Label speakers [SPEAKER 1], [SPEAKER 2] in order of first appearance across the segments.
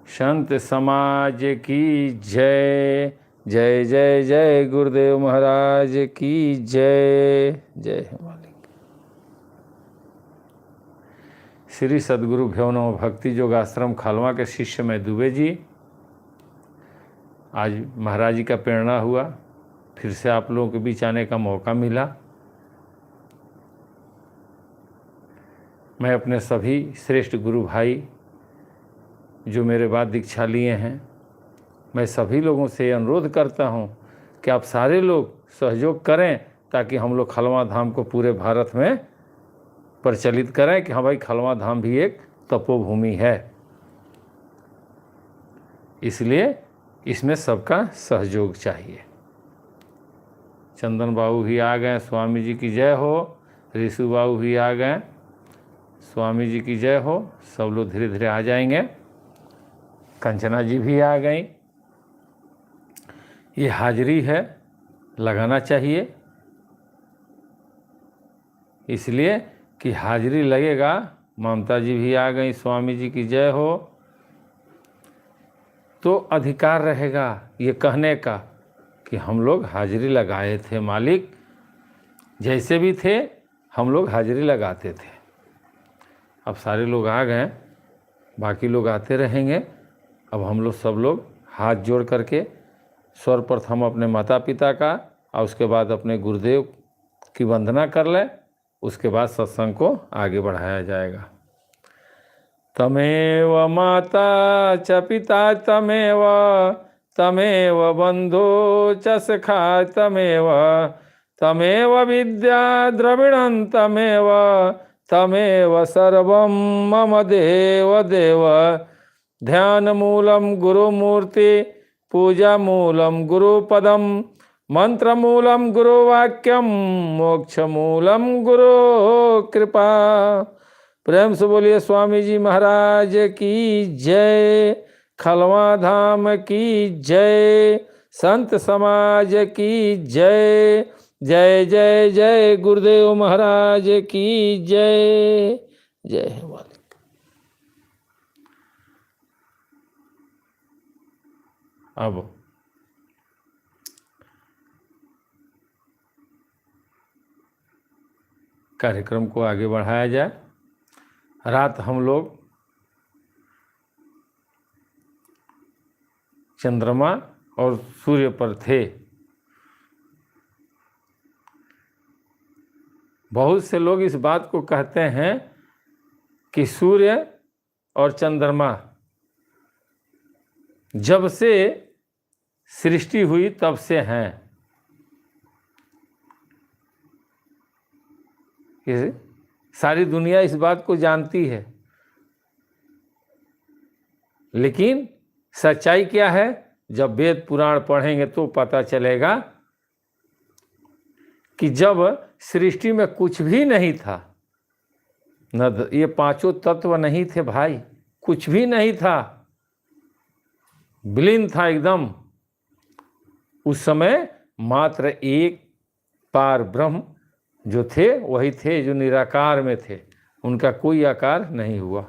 [SPEAKER 1] संत समाज की जय। जय जय जय गुरुदेव महाराज की जय। जय मालिक। श्री सद्गुरु भ्योनो भक्ति योगाश्रम खालवा के शिष्य में दुबे जी। आज महाराज जी का प्रेरणा हुआ, फिर से आप लोगों के बीच आने का मौका मिला। मैं अपने सभी श्रेष्ठ गुरु भाई जो मेरे बाद दीक्षा लिए हैं, मैं सभी लोगों से अनुरोध करता हूं कि आप सारे लोग सहयोग करें ताकि हम लोग खलवा धाम को पूरे भारत में प्रचलित करें कि हाँ भाई, खलवा धाम भी एक तपोभूमि है। इसलिए इसमें सबका सहयोग चाहिए। चंदन बाबू भी आ गए, स्वामी जी की जय हो। ऋषु बाबू भी आ गए, स्वामी जी की जय हो। सब लोग धीरे धीरे आ जाएंगे। कंचना जी भी आ गई। ये हाजिरी है, लगाना चाहिए, इसलिए कि हाजिरी लगेगा। ममता जी भी आ गई, स्वामी जी की जय हो। तो अधिकार रहेगा ये कहने का कि हम लोग हाजिरी लगाए थे मालिक, जैसे भी थे हम लोग हाजिरी लगाते थे। अब सारे लोग आ गए, बाकी लोग आते रहेंगे। अब हम लोग सब लोग हाथ जोड़ करके सर्वप्रथम अपने माता पिता का और उसके बाद अपने गुरुदेव की वंदना कर लें। उसके बाद सत्संग को आगे बढ़ाया जाएगा। तमेव माता च पिता तमेव, तमेव बंधु च सखा तमेव, तमेव विद्या द्रविणं तमेव, तमेव सर्वं मम देव देव। ध्यान मूलम गुरुमूर्ति, पूजा मूलम गुरुपदम, मंत्र मूलम गुरुवाक्यम, मोक्ष मूलम गुरु कृपा। प्रेम से बोलिए स्वामी जी महाराज की जय। खलवा धाम की जय। संत समाज की जय। जय जय जय गुरुदेव महाराज की जय। जय मालिक। अब कार्यक्रम को आगे बढ़ाया जाए। रात हम लोग चंद्रमा और सूर्य पर थे। बहुत से लोग इस बात को कहते हैं कि सूर्य और चंद्रमा जब से सृष्टि हुई तब से हैं। सारी दुनिया इस बात को जानती है, लेकिन सच्चाई क्या है? जब वेद पुराण पढ़ेंगे तो पता चलेगा कि जब सृष्टि में कुछ भी नहीं था, न ये पांचों तत्व नहीं थे भाई, कुछ भी नहीं था, विलीन था एकदम। उस समय मात्र एक पार ब्रह्म जो थे वही थे जो निराकार में थे, उनका कोई आकार नहीं हुआ।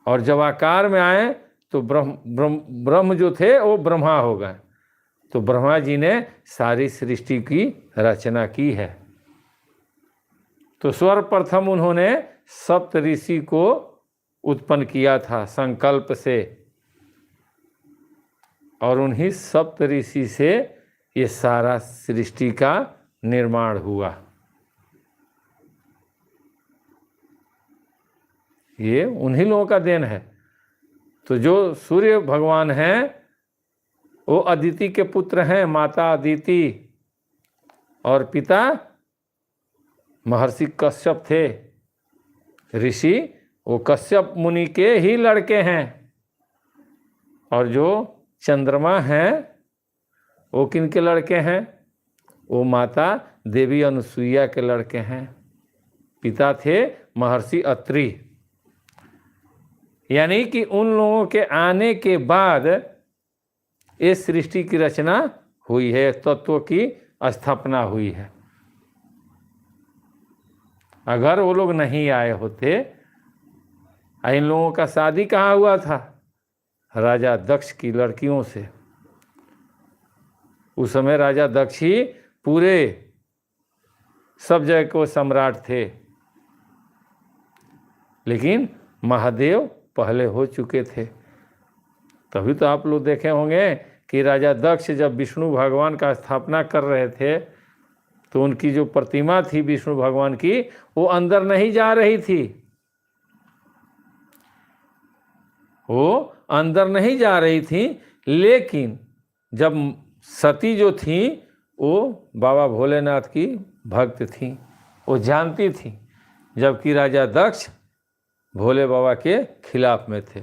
[SPEAKER 1] और जब आकार में आए तो ब्रह्म जो थे वो ब्रह्मा हो गए। तो ब्रह्मा जी ने सारी सृष्टि की रचना की है। तो सर्वप्रथम उन्होंने सप्त ऋषि को उत्पन्न किया था संकल्प से, और उन्हीं सप्त ऋषि से ये सारा सृष्टि का निर्माण हुआ। ये उन्हीं लोगों का देन है। तो जो सूर्य भगवान हैं वो अदिति के पुत्र हैं, माता अदिति, और पिता महर्षि कश्यप थे। ऋषि वो कश्यप मुनि के ही लड़के हैं। और जो चंद्रमा हैं वो किन के लड़के हैं? वो माता देवी अनुसुईया के लड़के हैं। पिता थे महर्षि अत्रि। यानी कि उन लोगों के आने के बाद इस सृष्टि की रचना हुई है, तत्वों की स्थापना हुई है। अगर वो लोग नहीं आए होते, इन लोगों का शादी कहाँ हुआ था? राजा दक्ष की लड़कियों से। उस समय राजा दक्ष ही पूरे सब जगह को सम्राट थे, लेकिन महादेव पहले हो चुके थे। तभी तो आप लोग देखे होंगे कि राजा दक्ष जब विष्णु भगवान का स्थापना कर रहे थे तो उनकी जो प्रतिमा थी विष्णु भगवान की, वो अंदर नहीं जा रही थी। वो अंदर नहीं जा रही थी, लेकिन जब सती जो थी वो बाबा भोलेनाथ की भक्त थी, वो जानती थी, जबकि राजा दक्ष भोले बाबा के खिलाफ में थे।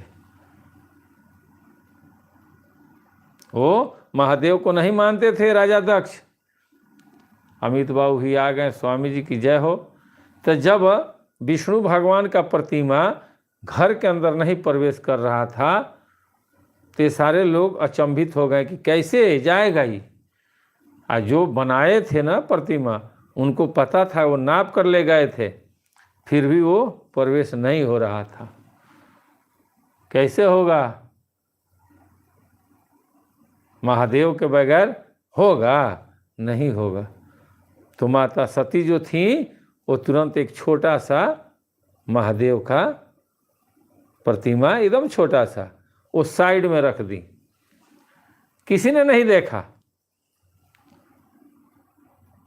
[SPEAKER 1] वो महादेव को नहीं मानते थे राजा दक्ष। अमित बाबू ही आ गए, स्वामी जी की जय हो। तो जब विष्णु भगवान का प्रतिमा घर के अंदर नहीं प्रवेश कर रहा था तो सारे लोग अचंभित हो गए कि कैसे जाएगा ये। आज जो बनाए थे ना प्रतिमा, उनको पता था, वो नाप कर ले गए थे, फिर भी वो प्रवेश नहीं हो रहा था। कैसे होगा? महादेव के बगैर होगा? नहीं होगा। तो माता सती जो थी वो तुरंत एक छोटा सा महादेव का प्रतिमा, एकदम छोटा सा, वो साइड में रख दी। किसी ने नहीं देखा।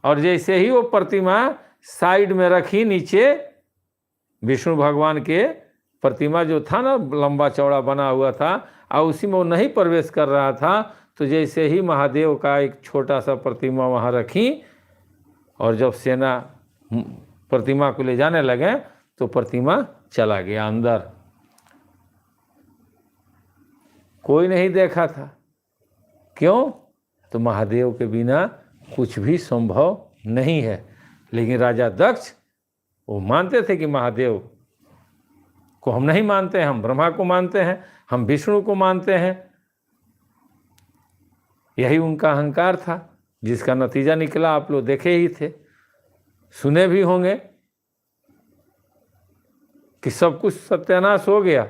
[SPEAKER 1] और जैसे ही वो प्रतिमा साइड में रखी, नीचे विष्णु भगवान के प्रतिमा जो था ना लंबा चौड़ा बना हुआ था, और उसी में वो नहीं प्रवेश कर रहा था, तो जैसे ही महादेव का एक छोटा सा प्रतिमा वहाँ रखी और जब सेना प्रतिमा को ले जाने लगे तो प्रतिमा चला गया अंदर। कोई नहीं देखा था। क्यों? तो महादेव के बिना कुछ भी संभव नहीं है। लेकिन राजा दक्ष वो मानते थे कि महादेव को हम नहीं मानते, हम ब्रह्मा को मानते हैं, हम विष्णु को मानते हैं। यही उनका अहंकार था, जिसका नतीजा निकला आप लोग देखे ही थे, सुने भी होंगे कि सब कुछ सत्यानाश हो गया।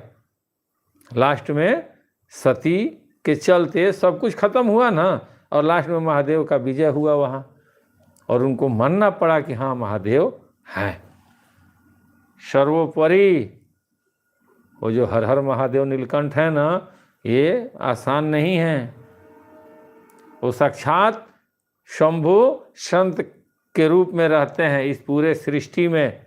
[SPEAKER 1] लास्ट में सती के चलते सब कुछ खत्म हुआ ना, और लास्ट में महादेव का विजय हुआ वहाँ, और उनको मानना पड़ा कि हाँ महादेव हैं सर्वोपरि। वो जो हर हर महादेव नीलकंठ है ना, ये आसान नहीं है। वो साक्षात शंभु संत के रूप में रहते हैं इस पूरे सृष्टि में।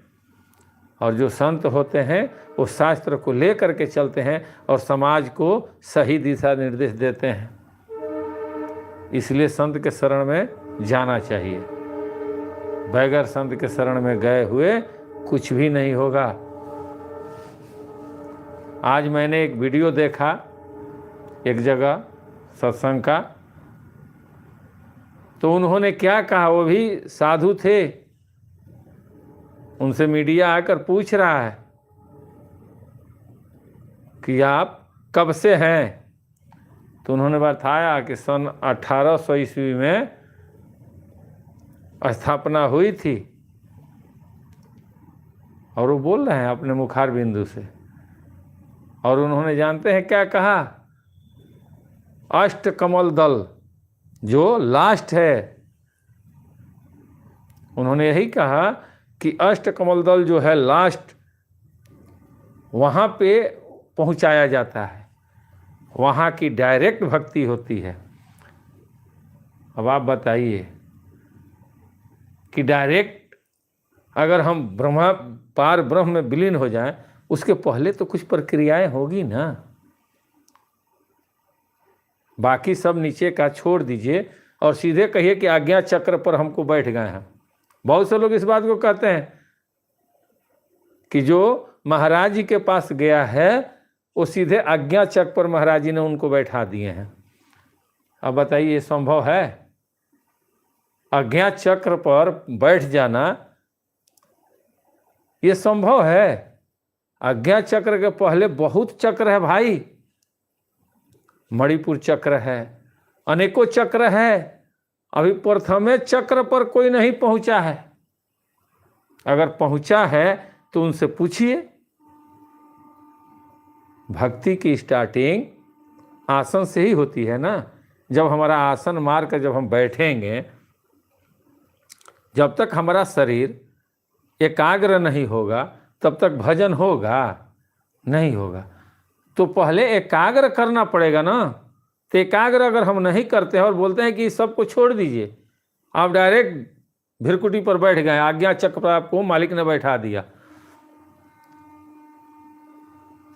[SPEAKER 1] और जो संत होते हैं वो शास्त्र को लेकर के चलते हैं और समाज को सही दिशा निर्देश देते हैं। इसलिए संत के शरण में जाना चाहिए। बगैर संत के शरण में गए हुए कुछ भी नहीं होगा। आज मैंने एक वीडियो देखा एक जगह सत्संग का, तो उन्होंने क्या कहा, वो भी साधु थे, उनसे मीडिया आकर पूछ रहा है कि आप कब से हैं? तो उन्होंने बताया कि सन 1800 ईस्वी में स्थापना हुई थी। और वो बोल रहे हैं अपने मुखार बिंदु से। और उन्होंने जानते हैं क्या कहा? अष्टकमल दल जो लास्ट है, उन्होंने यही कहा कि अष्टकमल दल जो है लास्ट, वहाँ पे पहुँचाया जाता है, वहाँ की डायरेक्ट भक्ति होती है। अब आप बताइए कि डायरेक्ट अगर हम ब्रह्मा पार ब्रह्म में विलीन हो जाएं, उसके पहले तो कुछ प्रक्रियाएं होगी ना। बाकी सब नीचे का छोड़ दीजिए और सीधे कहिए कि आज्ञा चक्र पर हमको बैठ गए हैं। बहुत से लोग इस बात को कहते हैं कि जो महाराज जी के पास गया है वो सीधे आज्ञा चक्र पर महाराज जी ने उनको बैठा दिए हैं। अब बताइए ये संभव है? आज्ञा चक्र पर बैठ जाना ये संभव है? आज्ञा चक्र के पहले बहुत चक्र है भाई। मणिपुर चक्र है, अनेकों चक्र है। अभी प्रथमे चक्र पर कोई नहीं पहुंचा है। अगर पहुंचा है तो उनसे पूछिए भक्ति की स्टार्टिंग आसन से ही होती है ना। जब हमारा आसन मार कर जब हम बैठेंगे, जब तक हमारा शरीर एकाग्र नहीं होगा तब तक भजन होगा नहीं होगा। तो पहले एकाग्र करना पड़ेगा ना। तो एकाग्र अगर हम नहीं करते हैं और बोलते हैं कि सबको छोड़ दीजिए, आप डायरेक्ट भिरकुटी पर बैठ गए, आज्ञा चक्र पर आपको मालिक ने बैठा दिया,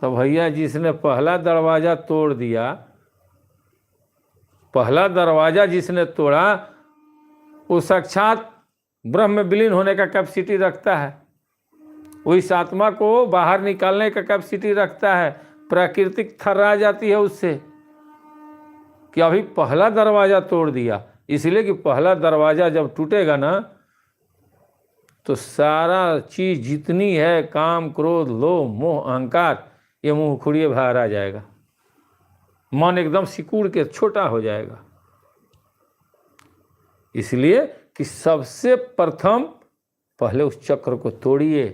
[SPEAKER 1] तो भैया जिसने पहला दरवाज़ा तोड़ दिया, पहला दरवाज़ा जिसने तोड़ा वो साक्षात ब्रह्म में विलीन होने का कैपेसिटी रखता है, वो इस आत्मा को बाहर निकालने का कैपेसिटी रखता है। प्राकृतिक थर्रा जाती है उससे कि अभी पहला दरवाज़ा तोड़ दिया। इसलिए कि पहला दरवाज़ा जब टूटेगा ना तो सारा चीज़ जितनी है, काम क्रोध लोभ मोह अहंकार, ये मुँह खुड़िए बाहर आ जाएगा। मन एकदम सिकुड़ के छोटा हो जाएगा। इसलिए कि सबसे प्रथम पहले उस चक्र को तोड़िए।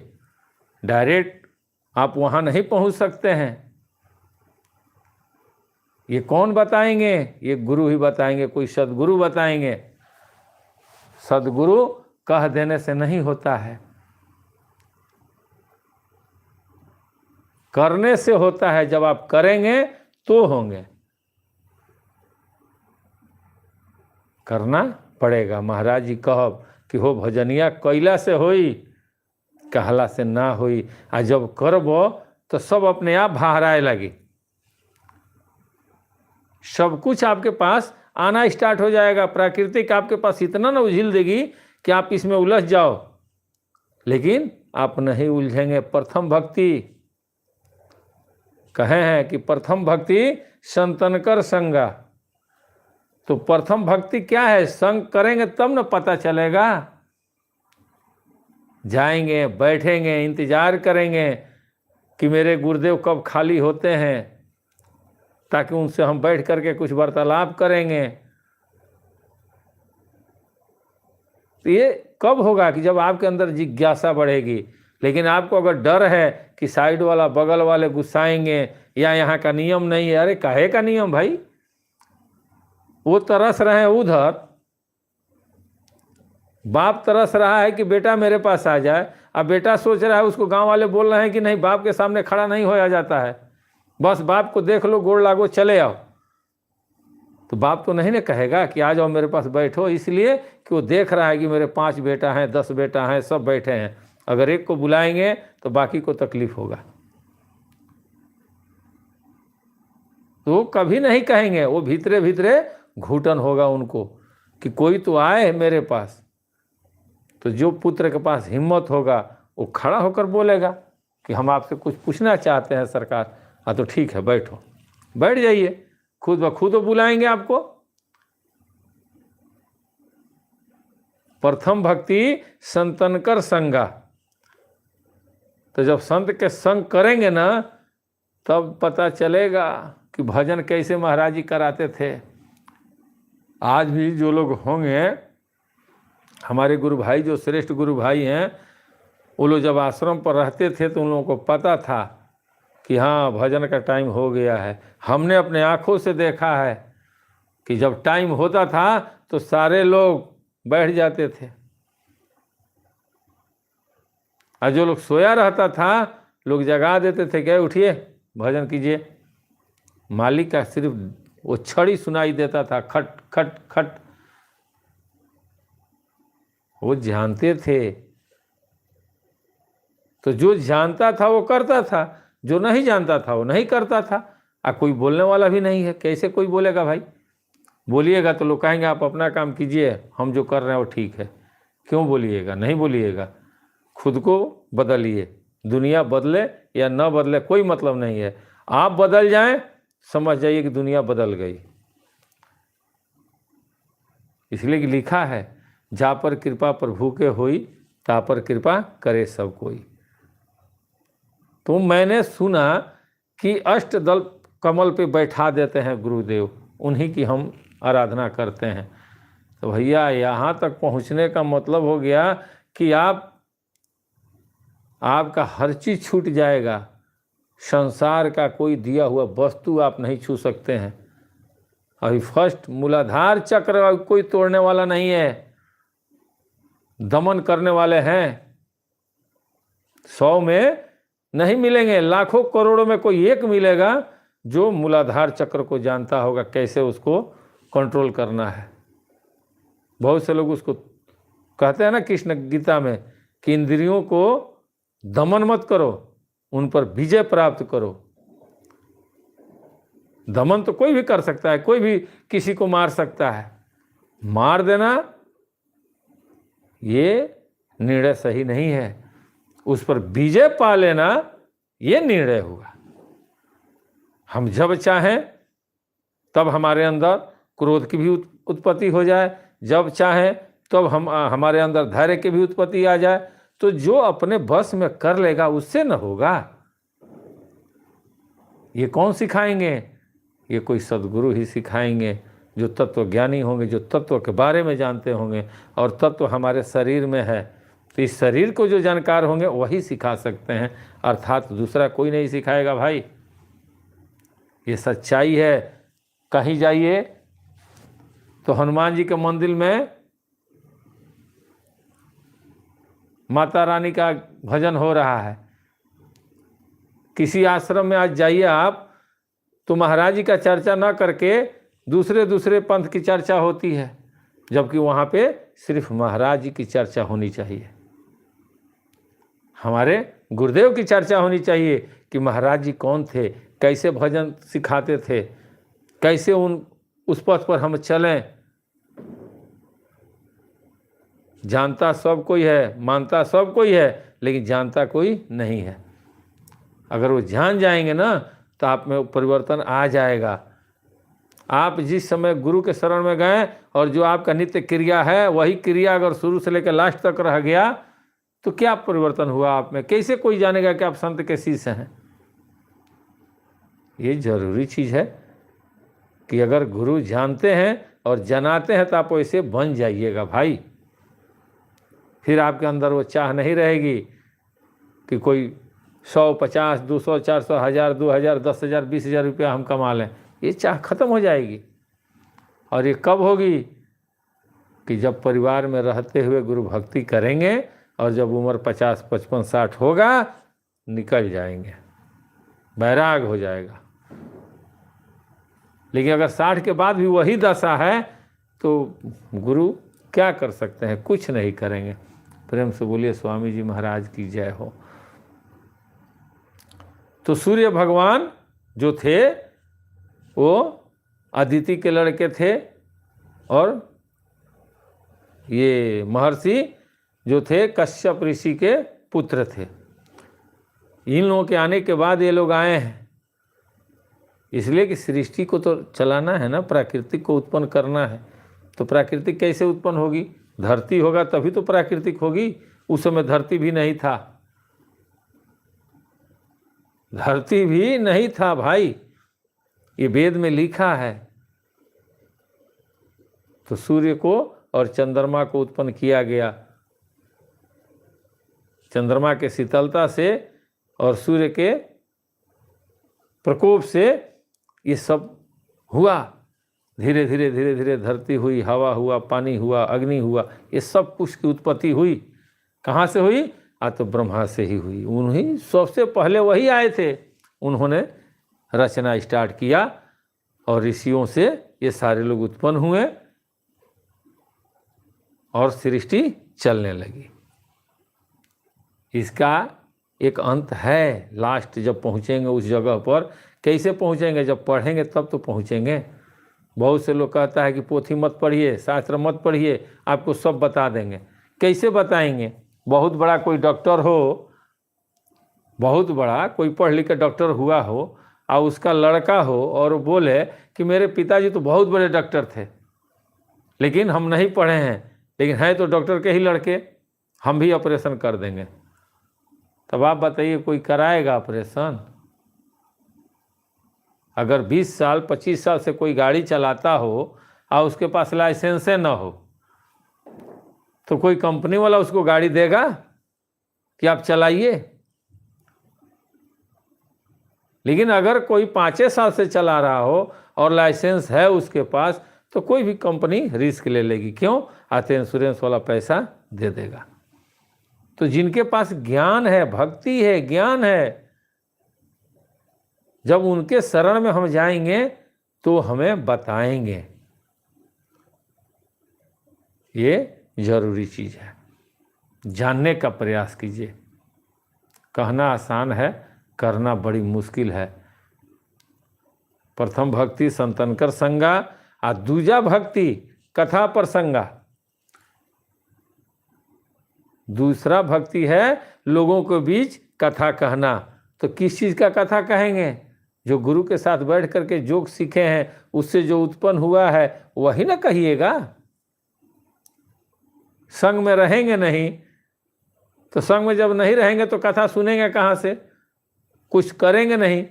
[SPEAKER 1] डायरेक्ट आप वहाँ नहीं पहुँच सकते हैं। ये कौन बताएंगे? ये गुरु ही बताएंगे, कोई सदगुरु बताएंगे। सदगुरु कह देने से नहीं होता है, करने से होता है। जब आप करेंगे तो होंगे, करना पड़ेगा। महाराज जी कहब कि हो भजनिया कैला से होई, कहला से ना होई। आ जब करबो तो सब अपने आप बाहर लगी, सब कुछ आपके पास आना स्टार्ट हो जाएगा। प्राकृतिक आपके पास इतना ना उझिल देगी कि आप इसमें उलझ जाओ, लेकिन आप नहीं उलझेंगे। प्रथम भक्ति कहे हैं कि प्रथम भक्ति संतनकर संगा। तो प्रथम भक्ति क्या है? संग करेंगे तब न पता चलेगा। जाएंगे, बैठेंगे, इंतजार करेंगे कि मेरे गुरुदेव कब खाली होते हैं, ताकि उनसे हम बैठ करके कुछ वार्तालाप करेंगे। तो ये कब होगा? कि जब आपके अंदर जिज्ञासा बढ़ेगी। लेकिन आपको अगर डर है कि साइड वाला बगल वाले गुस्साएंगे या यहाँ का नियम नहीं है, अरे काहे का नियम भाई? वो तरस रहे हैं उधर, बाप तरस रहा है कि बेटा मेरे पास आ जाए। अब बेटा सोच रहा है, उसको गांव वाले बोल रहे हैं कि नहीं, बाप के सामने खड़ा नहीं होया जाता है, बस बाप को देख लो, गोड़ लागो, चले आओ। तो बाप तो नहीं ना कहेगा कि आ जाओ मेरे पास बैठो, इसलिए कि वो देख रहा है कि मेरे 5 बेटा हैं, 10 बेटा हैं, सब बैठे हैं। अगर एक को बुलाएंगे तो बाकी को तकलीफ होगा। तो वो कभी नहीं कहेंगे, वो भीतरे भीतरे घुटन होगा उनको कि कोई तो आए मेरे पास। तो जो पुत्र के पास हिम्मत होगा वो खड़ा होकर बोलेगा कि हम आपसे कुछ पूछना चाहते हैं सरकार। हाँ तो ठीक है, बैठो, बैठ जाइए, खुद ब खुद बुलाएंगे आपको। प्रथम भक्ति संतनकर संगा। तो जब संत के संग करेंगे ना तब पता चलेगा कि भजन कैसे महाराज जी कराते थे। आज भी जो लोग होंगे, हमारे गुरु भाई जो श्रेष्ठ गुरु भाई हैं, वो लोग जब आश्रम पर रहते थे तो उन लोगों को पता था कि हाँ भजन का टाइम हो गया है। हमने अपने आँखों से देखा है कि जब टाइम होता था तो सारे लोग बैठ जाते थे, और जो लोग सोया रहता था लोग जगा देते थे, गए उठिए भजन कीजिए। मालिक का सिर्फ वो छड़ी सुनाई देता था, खट खट खट। वो जानते थे। तो जो जानता था वो करता था, जो नहीं जानता था वो नहीं करता था। कोई बोलने वाला भी नहीं है, कैसे कोई बोलेगा भाई? बोलिएगा तो लोग कहेंगे आप अपना काम कीजिए, हम जो कर रहे हैं वो ठीक है। क्यों बोलिएगा? नहीं बोलिएगा, खुद को बदलिए। दुनिया बदले या न बदले कोई मतलब नहीं है। आप बदल जाएं, समझ जाइए कि दुनिया बदल गई। इसलिए कि लिखा है, जा पर कृपा प्रभु के होई, ता पर कृपा करे सब कोई। तो मैंने सुना कि अष्टदल कमल पे बैठा देते हैं गुरुदेव, उन्हीं की हम आराधना करते हैं। तो भैया यहाँ तक पहुँचने का मतलब हो गया कि आपका हर चीज़ छूट जाएगा। संसार का कोई दिया हुआ वस्तु आप नहीं छू सकते हैं। अभी फर्स्ट मूलाधार चक्र कोई तोड़ने वाला नहीं है, दमन करने वाले हैं। 100 में नहीं मिलेंगे, लाखों करोड़ों में कोई एक मिलेगा जो मूलाधार चक्र को जानता होगा, कैसे उसको कंट्रोल करना है। बहुत से लोग उसको कहते हैं ना कृष्ण गीता में कि इंद्रियों को दमन मत करो, उन पर विजय प्राप्त करो। दमन तो कोई भी कर सकता है, कोई भी किसी को मार सकता है, मार देना ये निर्णय सही नहीं है। उस पर विजय पा लेना ये निर्णय हुआ। हम जब चाहें तब हमारे अंदर क्रोध की भी उत्पत्ति हो जाए, जब चाहें तब हमारे अंदर धैर्य की भी उत्पत्ति आ जाए, तो जो अपने बस में कर लेगा उससे न होगा। ये कौन सिखाएंगे? ये कोई सद्गुरु ही सिखाएंगे, जो तत्वज्ञानी होंगे, जो तत्व के बारे में जानते होंगे। और तत्व हमारे शरीर में है, तो इस शरीर को जो जानकार होंगे वही सिखा सकते हैं, अर्थात दूसरा कोई नहीं सिखाएगा भाई। ये सच्चाई है। कहीं जाइए तो हनुमान जी के मंदिर में माता रानी का भजन हो रहा है। किसी आश्रम में आज जाइए आप तो महाराज जी का चर्चा ना करके दूसरे पंथ की चर्चा होती है, जबकि वहाँ पे सिर्फ महाराज जी की चर्चा होनी चाहिए। हमारे गुरुदेव की चर्चा होनी चाहिए कि महाराज जी कौन थे, कैसे भजन सिखाते थे, कैसे उस पथ पर हम चलें। जानता सब कोई है, मानता सब कोई है, लेकिन जानता कोई नहीं है। अगर वो जान जाएंगे ना तो आप में परिवर्तन आ जाएगा। आप जिस समय गुरु के शरण में गए और जो आपका नित्य क्रिया है वही क्रिया अगर शुरू से लेकर लास्ट तक रह गया तो क्या परिवर्तन हुआ आप में? कैसे कोई जानेगा कि आप संत के शिष्य हैं? ये जरूरी चीज़ है कि अगर गुरु जानते हैं और जनाते हैं तो आप वैसे बन जाइएगा भाई। फिर आपके अंदर वो चाह नहीं रहेगी कि कोई 100, 50, 200, 400, 1000, 2000, 10,000, 20,000 रुपया हम कमा लें। ये चाह खत्म हो जाएगी। और ये कब होगी? कि जब परिवार में रहते हुए गुरु भक्ति करेंगे और जब उम्र 50, 55, 60 होगा निकल जाएंगे, बैराग हो जाएगा। लेकिन अगर 60 के बाद भी वही दशा है तो गुरु क्या कर सकते हैं? कुछ नहीं करेंगे। प्रेम से बोलिए स्वामी जी महाराज की जय हो। तो सूर्य भगवान जो थे वो अदिति के लड़के थे और ये महर्षि जो थे कश्यप ऋषि के पुत्र थे। इन लोगों के आने के बाद ये लोग आए हैं, इसलिए कि सृष्टि को तो चलाना है ना, प्राकृतिक को उत्पन्न करना है। तो प्राकृतिक कैसे उत्पन्न होगी? धरती होगा तभी तो प्राकृतिक होगी। उस समय धरती भी नहीं था, धरती भी नहीं था भाई, ये वेद में लिखा है। तो सूर्य को और चंद्रमा को उत्पन्न किया गया। चंद्रमा के शीतलता से और सूर्य के प्रकोप से ये सब हुआ। धीरे धीरे धीरे धीरे धरती हुई, हवा हुआ, पानी हुआ, अग्नि हुआ, ये सब कुछ की उत्पत्ति हुई। कहाँ से हुई? तो ब्रह्मा से ही हुई। उन्हीं सबसे पहले वही आए थे, उन्होंने रचना स्टार्ट किया और ऋषियों से ये सारे लोग उत्पन्न हुए और सृष्टि चलने लगी। इसका एक अंत है, लास्ट जब पहुँचेंगे उस जगह पर। कैसे पहुँचेंगे? जब पढ़ेंगे तब तो पहुँचेंगे। बहुत से लोग कहता है कि पोथी मत पढ़िए, शास्त्र मत पढ़िए, आपको सब बता देंगे। कैसे बताएंगे? बहुत बड़ा कोई डॉक्टर हो, बहुत बड़ा कोई पढ़ लिख के डॉक्टर हुआ हो और उसका लड़का हो और बोले कि मेरे पिताजी तो बहुत बड़े डॉक्टर थे लेकिन हम नहीं पढ़े हैं, लेकिन हैं तो डॉक्टर के ही लड़के, हम भी ऑपरेशन कर देंगे। तब आप बताइए कोई कराएगा ऑपरेशन? अगर 20 साल 25 साल से कोई गाड़ी चलाता हो और उसके पास लाइसेंस न हो तो कोई कंपनी वाला उसको गाड़ी देगा कि आप चलाइए? लेकिन अगर कोई 5 साल से चला रहा हो और लाइसेंस है उसके पास, तो कोई भी कंपनी रिस्क ले लेगी। क्यों? आते इंश्योरेंस वाला पैसा दे देगा। तो जिनके पास ज्ञान है, भक्ति है, ज्ञान है, जब उनके शरण में हम जाएंगे तो हमें बताएंगे। ये जरूरी चीज़ है, जानने का प्रयास कीजिए। कहना आसान है, करना बड़ी मुश्किल है। प्रथम भक्ति संतनकर संगा और दूजा भक्ति कथा प्रसंगा। दूसरा भक्ति है लोगों के बीच कथा कहना। तो किस चीज़ का कथा कहेंगे? जो गुरु के साथ बैठ करके जो सीखे हैं, उससे जो उत्पन्न हुआ है वही ना कहिएगा। संग में रहेंगे नहीं, तो संग में जब नहीं रहेंगे तो कथा सुनेंगे कहाँ से? कुछ करेंगे नहीं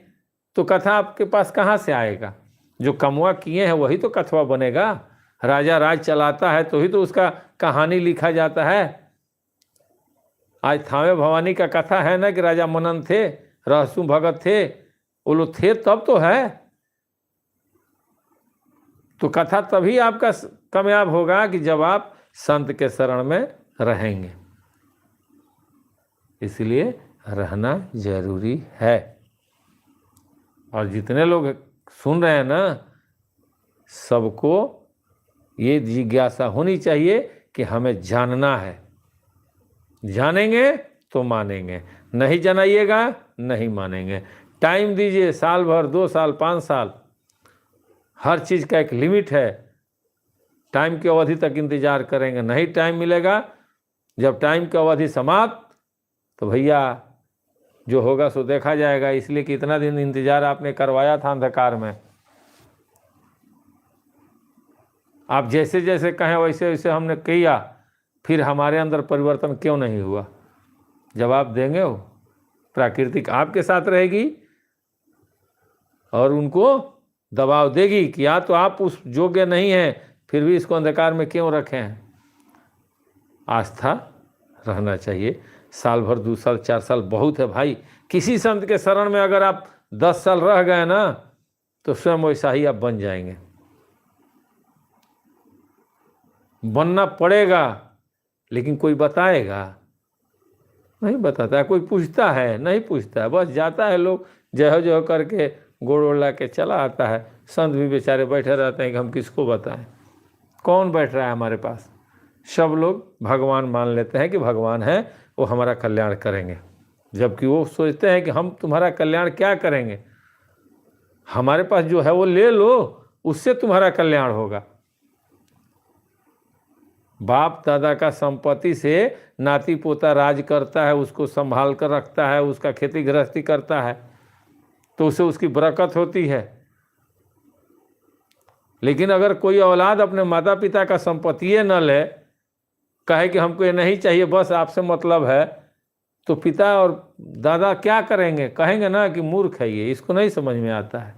[SPEAKER 1] तो कथा आपके पास कहाँ से आएगा? जो कमवा किए हैं वही तो कथवा बनेगा। राजा राज चलाता है तो ही तो उसका कहानी लिखा जाता है। आज थावे भवानी का कथा है ना कि राजा मनन थे, रहसु भगत थे, वो लोग थे तब तो है। तो कथा तभी आपका कामयाब होगा कि जब आप संत के शरण में रहेंगे। इसलिए रहना जरूरी है। और जितने लोग सुन रहे हैं ना, सबको ये जिज्ञासा होनी चाहिए कि हमें जानना है। जानेंगे तो मानेंगे, नहीं जानिएगा नहीं मानेंगे। टाइम दीजिए, साल भर, 2 साल, 5 साल, हर चीज़ का एक लिमिट है। टाइम की अवधि तक इंतजार करेंगे, नहीं टाइम मिलेगा। जब टाइम की अवधि समाप्त, तो भैया जो होगा सो देखा जाएगा। इसलिए कि इतना दिन इंतजार आपने करवाया था अंधकार में। आप जैसे जैसे कहें वैसे वैसे हमने किया, फिर हमारे अंदर परिवर्तन क्यों नहीं हुआ? जवाब देंगे हो। प्राकृतिक आपके साथ रहेगी और उनको दबाव देगी कि या तो आप उस योग्य नहीं हैं, फिर भी इसको अंधकार में क्यों रखें हैं। आस्था रहना चाहिए। साल भर, 2 साल, 4 साल बहुत है भाई। किसी संत के शरण में अगर आप 10 साल रह गए ना, तो स्वयं वैसा ही आप बन जाएंगे। बनना पड़ेगा, लेकिन कोई बताएगा? नहीं बताता है। कोई पूछता है? नहीं पूछता है। बस जाता है लोग, जय जय करके गोड़ ओढ़ के चला आता है। संत भी बेचारे बैठे रहते हैं कि हम किसको बताएं। कौन बैठ रहा है हमारे पास? सब लोग भगवान मान लेते हैं कि भगवान है, वो हमारा कल्याण करेंगे, जबकि वो सोचते हैं कि हम तुम्हारा कल्याण क्या करेंगे। हमारे पास जो है वो ले लो, उससे तुम्हारा कल्याण होगा। बाप दादा का संपत्ति से नाती पोता राज करता है, उसको संभाल कर रखता है, उसका खेती गृहस्थी करता है, तो उसे उसकी बरकत होती है। लेकिन अगर कोई औलाद अपने माता पिता का संपत्ति न ले, कहे कि हमको ये नहीं चाहिए, बस आपसे मतलब है, तो पिता और दादा क्या करेंगे? कहेंगे ना कि मूर्ख है ये, इसको नहीं समझ में आता है।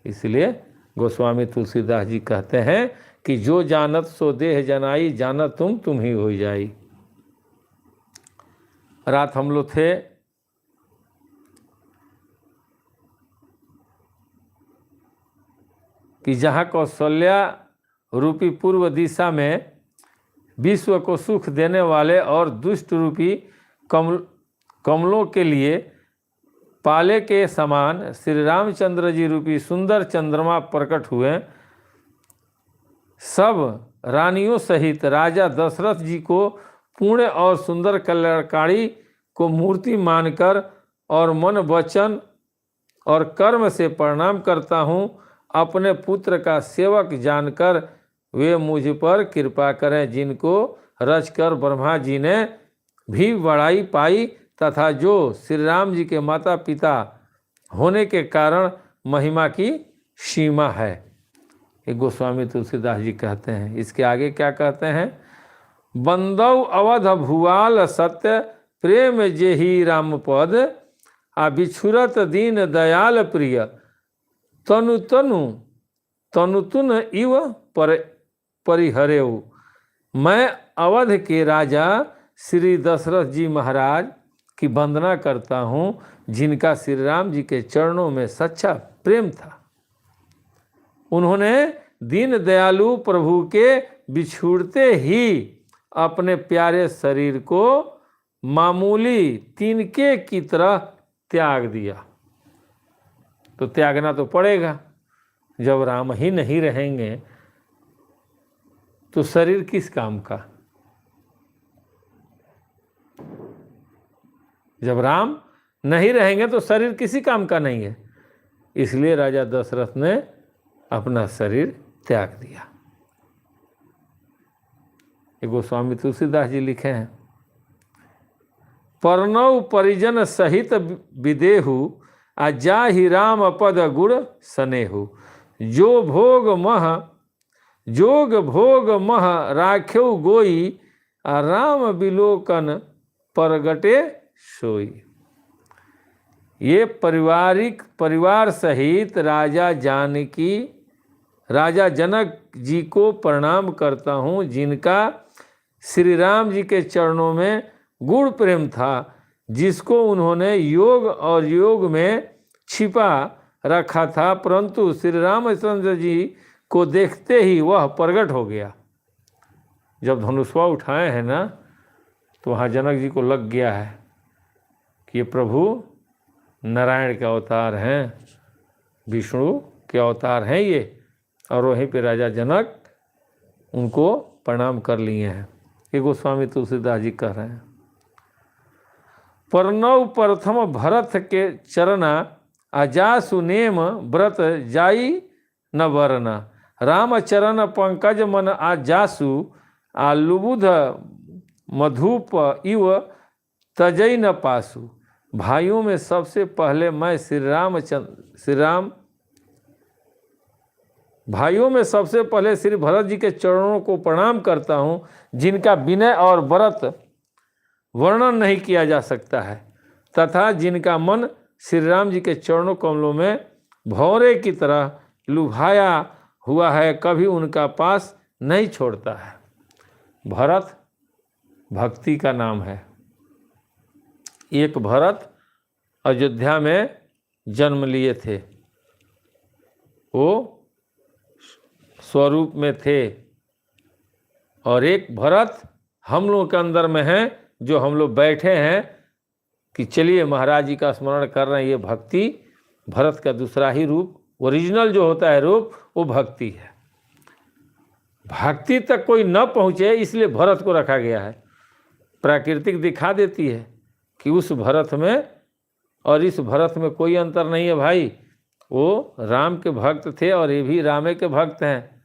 [SPEAKER 1] इसलिए गोस्वामी तुलसीदास जी कहते हैं कि जो जानत सो देह जनाई, जानत तुम ही हो जाई। रात हम लोग थे कि जहाँ कौशल्या रूपी पूर्व दिशा में विश्व को सुख देने वाले और दुष्ट रूपी कमलों के लिए पाले के समान श्री रामचंद्र जी रूपी सुंदर चंद्रमा प्रकट हुए। सब रानियों सहित राजा दशरथ जी को पुण्य और सुंदर कल्याणकारी को मूर्ति मानकर और मन, वचन और कर्म से प्रणाम करता हूँ। अपने पुत्र का सेवक जानकर वे मुझ पर कृपा करें, जिनको रचकर ब्रह्मा जी ने भी बड़ाई पाई तथा जो श्री राम जी के माता पिता होने के कारण महिमा की सीमा है। ये गोस्वामी तुलसीदास जी कहते हैं। इसके आगे क्या कहते हैं? बंदौ अवध भुआल सत्य प्रेम जेहि राम पद, आ बिछुरत दीन दयाल प्रिय, तनु तनु तनु तुन इव परिहरेऊ। मैं अवध के राजा श्री दशरथ जी महाराज की वंदना करता हूँ, जिनका श्री राम जी के चरणों में सच्चा प्रेम था। उन्होंने दीन दयालु प्रभु के बिछुड़ते ही अपने प्यारे शरीर को मामूली तिनके की तरह त्याग दिया। तो त्यागना तो पड़ेगा, जब राम ही नहीं रहेंगे तो शरीर किस काम का। जब राम नहीं रहेंगे तो शरीर किसी काम का नहीं है। इसलिए राजा दशरथ ने अपना शरीर त्याग दिया। ये गोस्वामी तुलसीदास जी लिखे हैं, परनौ परिजन सहित विदेहु आ जाहि राम पद गुण सनेहु। जोग भोग मह राख्यौ गोई आ राम बिलोकन परगटे सोई। ये परिवार सहित राजा जनक जी को प्रणाम करता हूँ, जिनका श्री राम जी के चरणों में गुण प्रेम था, जिसको उन्होंने योग और योग में छिपा रखा था, परंतु श्री रामचंद्र जी को देखते ही वह प्रकट हो गया। जब धनुष्वा उठाए हैं ना, तो वहाँ जनक जी को लग गया है कि ये प्रभु नारायण के अवतार हैं, विष्णु के अवतार हैं ये। और वहीं पे राजा जनक उनको प्रणाम कर लिए हैं। ये गोस्वामी तुलसीदास जी कह रहे हैं, परनौ प्रथम भरत के चरना अजासु नेम व्रत जाई न वरना। राम चरण पंकज मन आजासु आलुबुध मधुप इव तजई न पासु। भाइयों में सबसे पहले मैं श्री भरत जी के चरणों को प्रणाम करता हूँ, जिनका विनय और व्रत वर्णन नहीं किया जा सकता है, तथा जिनका मन श्री राम जी के चरणों कमलों में भौरे की तरह लुभाया हुआ है, कभी उनका पास नहीं छोड़ता है। भरत भक्ति का नाम है। एक भरत अयोध्या में जन्म लिए थे, वो स्वरूप में थे, और एक भरत हम लोगों के अंदर में है, जो हम लोग बैठे हैं कि चलिए महाराज जी का स्मरण कर रहे हैं। ये भक्ति भरत का दूसरा ही रूप, ओरिजिनल जो होता है रूप, वो भक्ति है। भक्ति तक कोई न पहुँचे इसलिए भरत को रखा गया है। प्राकृतिक दिखा देती है कि उस भरत में और इस भरत में कोई अंतर नहीं है भाई। वो राम के भक्त थे और ये भी रामे के भक्त हैं।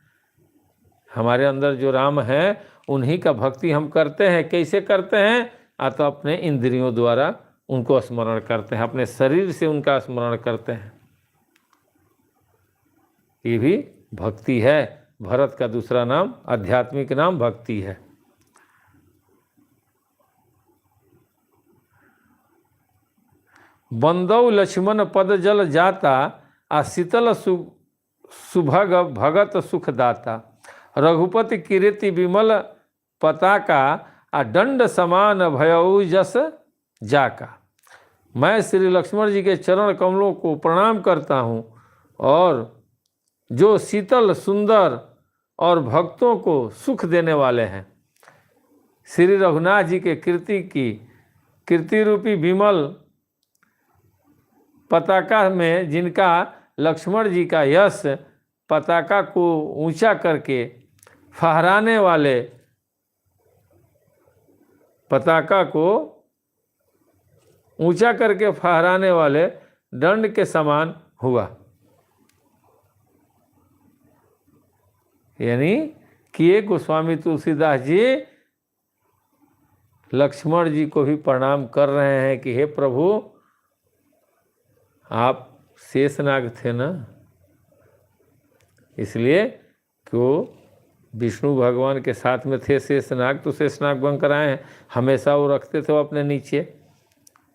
[SPEAKER 1] हमारे अंदर जो राम हैं उन्हीं का भक्ति हम करते हैं। कैसे करते हैं? तो अपने इंद्रियों द्वारा उनको स्मरण करते हैं, अपने शरीर से उनका स्मरण करते हैं। ये भी भक्ति है। भरत का दूसरा नाम, आध्यात्मिक नाम भक्ति है। बंदौ लक्ष्मण पद जल जाता आ शीतल सुभग भगत सुखदाता। रघुपति कीर्ति विमल पताका आ दंड समान भयउ जस जाका। मैं श्री लक्ष्मण जी के चरण कमलों को प्रणाम करता हूँ, और जो शीतल सुंदर और भक्तों को सुख देने वाले हैं। श्री रघुनाथ जी के कीर्ति रूपी विमल पताका में, जिनका लक्ष्मण जी का यश पताका को ऊंचा करके फहराने वाले, पताका को ऊंचा करके फहराने वाले दंड के समान हुआ। यानी कि ये गोस्वामी तुलसीदास जी लक्ष्मण जी को भी प्रणाम कर रहे हैं कि हे प्रभु, आप शेषनाग थे ना, इसलिए कि वो विष्णु भगवान के साथ में थे शेषनाग, तो शेषनाग बनकर आए हैं। हमेशा वो रखते थे वो अपने नीचे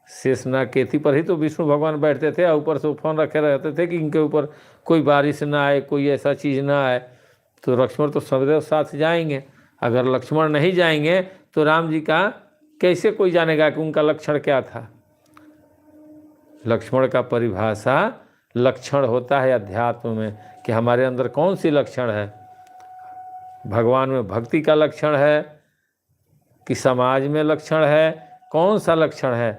[SPEAKER 1] शेषनाग केती पर ही तो विष्णु भगवान बैठते थे, और ऊपर से फोन रखे रहते थे कि इनके ऊपर कोई बारिश ना आए, कोई ऐसा चीज़ ना आए। तो लक्ष्मण तो सदैव साथ जाएंगे। अगर लक्ष्मण नहीं जाएंगे तो राम जी का कैसे कोई जानेगा कि उनका लक्षण क्या था? लक्ष्मण का परिभाषा लक्षण होता है अध्यात्म में कि हमारे अंदर कौन सी लक्षण है। भगवान में भक्ति का लक्षण है कि समाज में लक्षण है, कौन सा लक्षण है?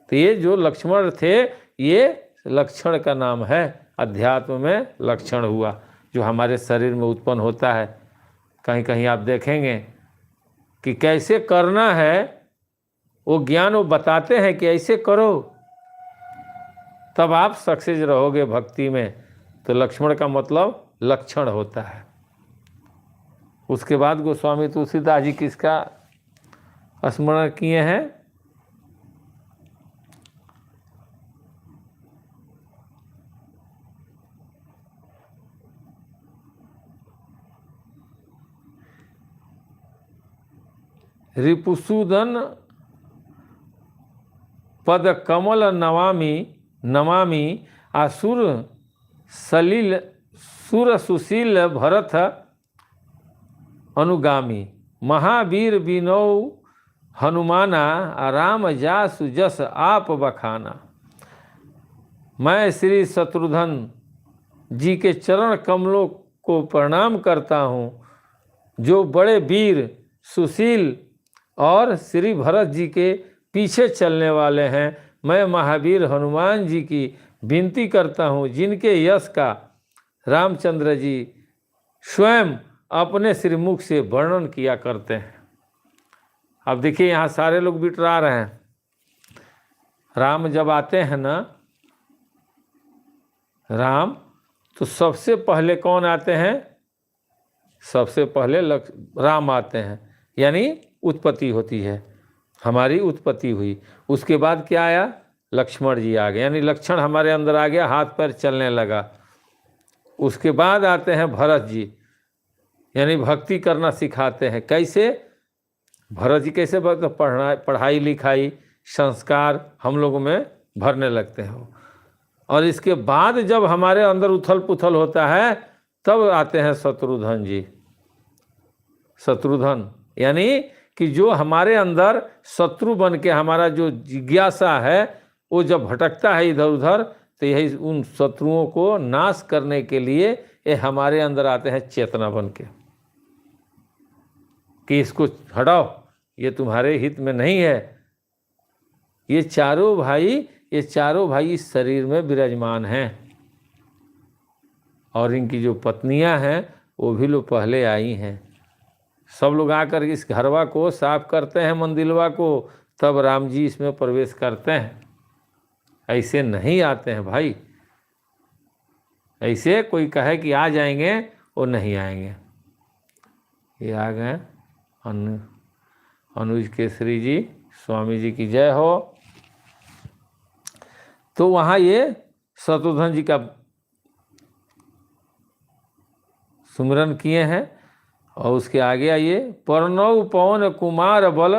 [SPEAKER 1] तो ये जो लक्ष्मण थे ये लक्षण का नाम है। अध्यात्म में लक्षण हुआ जो हमारे शरीर में उत्पन्न होता है। कहीं कहीं आप देखेंगे कि कैसे करना है, वो ज्ञान वो बताते हैं कि ऐसे करो, तब आप सक्सेस रहोगे भक्ति में। तो लक्ष्मण का मतलब लक्षण होता है। उसके बाद गोस्वामी तुलसीदास जी किसका स्मरण किए हैं? रिपुसूदन पद कमल नमामि नमामि आसुर सलील सुर सुशील भरत अनुगामी महावीर बिनौ हनुमाना राम जासु जस आप बखाना। मैं श्री शत्रुघ्न जी के चरण कमलों को प्रणाम करता हूँ जो बड़े वीर सुशील और श्री भरत जी के पीछे चलने वाले हैं। मैं महावीर हनुमान जी की विनती करता हूँ जिनके यश का रामचंद्र जी स्वयं अपने श्रीमुख से वर्णन किया करते हैं। अब देखिए यहाँ सारे लोग बिटरा रहे हैं। राम जब आते हैं ना, राम तो सबसे पहले कौन आते हैं? सबसे पहले राम आते हैं, यानी उत्पत्ति होती है, हमारी उत्पत्ति हुई। उसके बाद क्या आया? लक्ष्मण जी आ गए, यानी लक्षण हमारे अंदर आ गया, हाथ पैर चलने लगा। उसके बाद आते हैं भरत जी, यानी भक्ति करना सिखाते हैं। कैसे? भरत जी कैसे? पढ़ाई लिखाई संस्कार हम लोगों में भरने लगते हैं। और इसके बाद जब हमारे अंदर उथल पुथल होता है तब आते हैं शत्रुघ्न जी। शत्रुघ्न यानी कि जो हमारे अंदर शत्रु बन के हमारा जो जिज्ञासा है वो जब भटकता है इधर उधर, तो यही उन शत्रुओं को नाश करने के लिए ये हमारे अंदर आते हैं चेतना बन के कि इसको हटाओ, ये तुम्हारे हित में नहीं है। ये चारों भाई इस शरीर में विराजमान हैं और इनकी जो पत्नियां हैं वो भी लोग पहले आई हैं। सब लोग आकर इस घरवा को साफ करते हैं, मंदिलवा को, तब राम जी इसमें प्रवेश करते हैं। ऐसे नहीं आते हैं भाई। ऐसे कोई कहे कि आ जाएंगे, वो नहीं आएंगे। ये आ गए अनुज केसरी जी, स्वामी जी की जय हो। तो वहाँ ये शत्रुघ्न जी का सुमिरन किए हैं। और उसके आगे आइए, परनौ पवन कुमार बल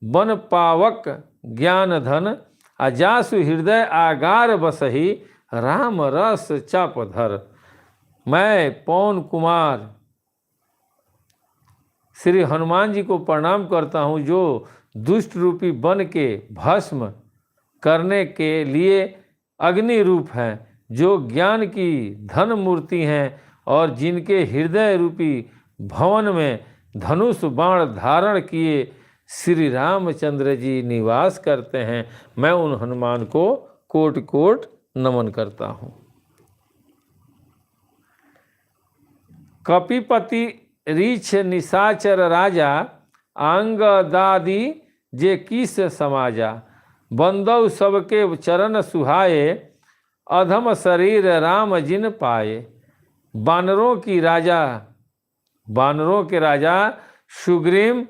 [SPEAKER 1] बन पावक ज्ञान धन अजासु हृदय आगार बसही राम रस चाप धर। मैं पवन कुमार श्री हनुमान जी को प्रणाम करता हूँ जो दुष्ट रूपी बन के भस्म करने के लिए अग्नि रूप हैं, जो ज्ञान की धन मूर्ति हैं और जिनके हृदय रूपी भवन में धनुष बाण धारण किए श्री रामचंद्र जी निवास करते हैं। मैं उन हनुमान को कोट कोट नमन करता हूँ। कपिपति रीछ निशाचर राजा अंगदादि जे किस समाजा। बंदौ सबके चरण सुहाए अधम शरीर राम जिन पाए। बानरों के राजा सुग्रीव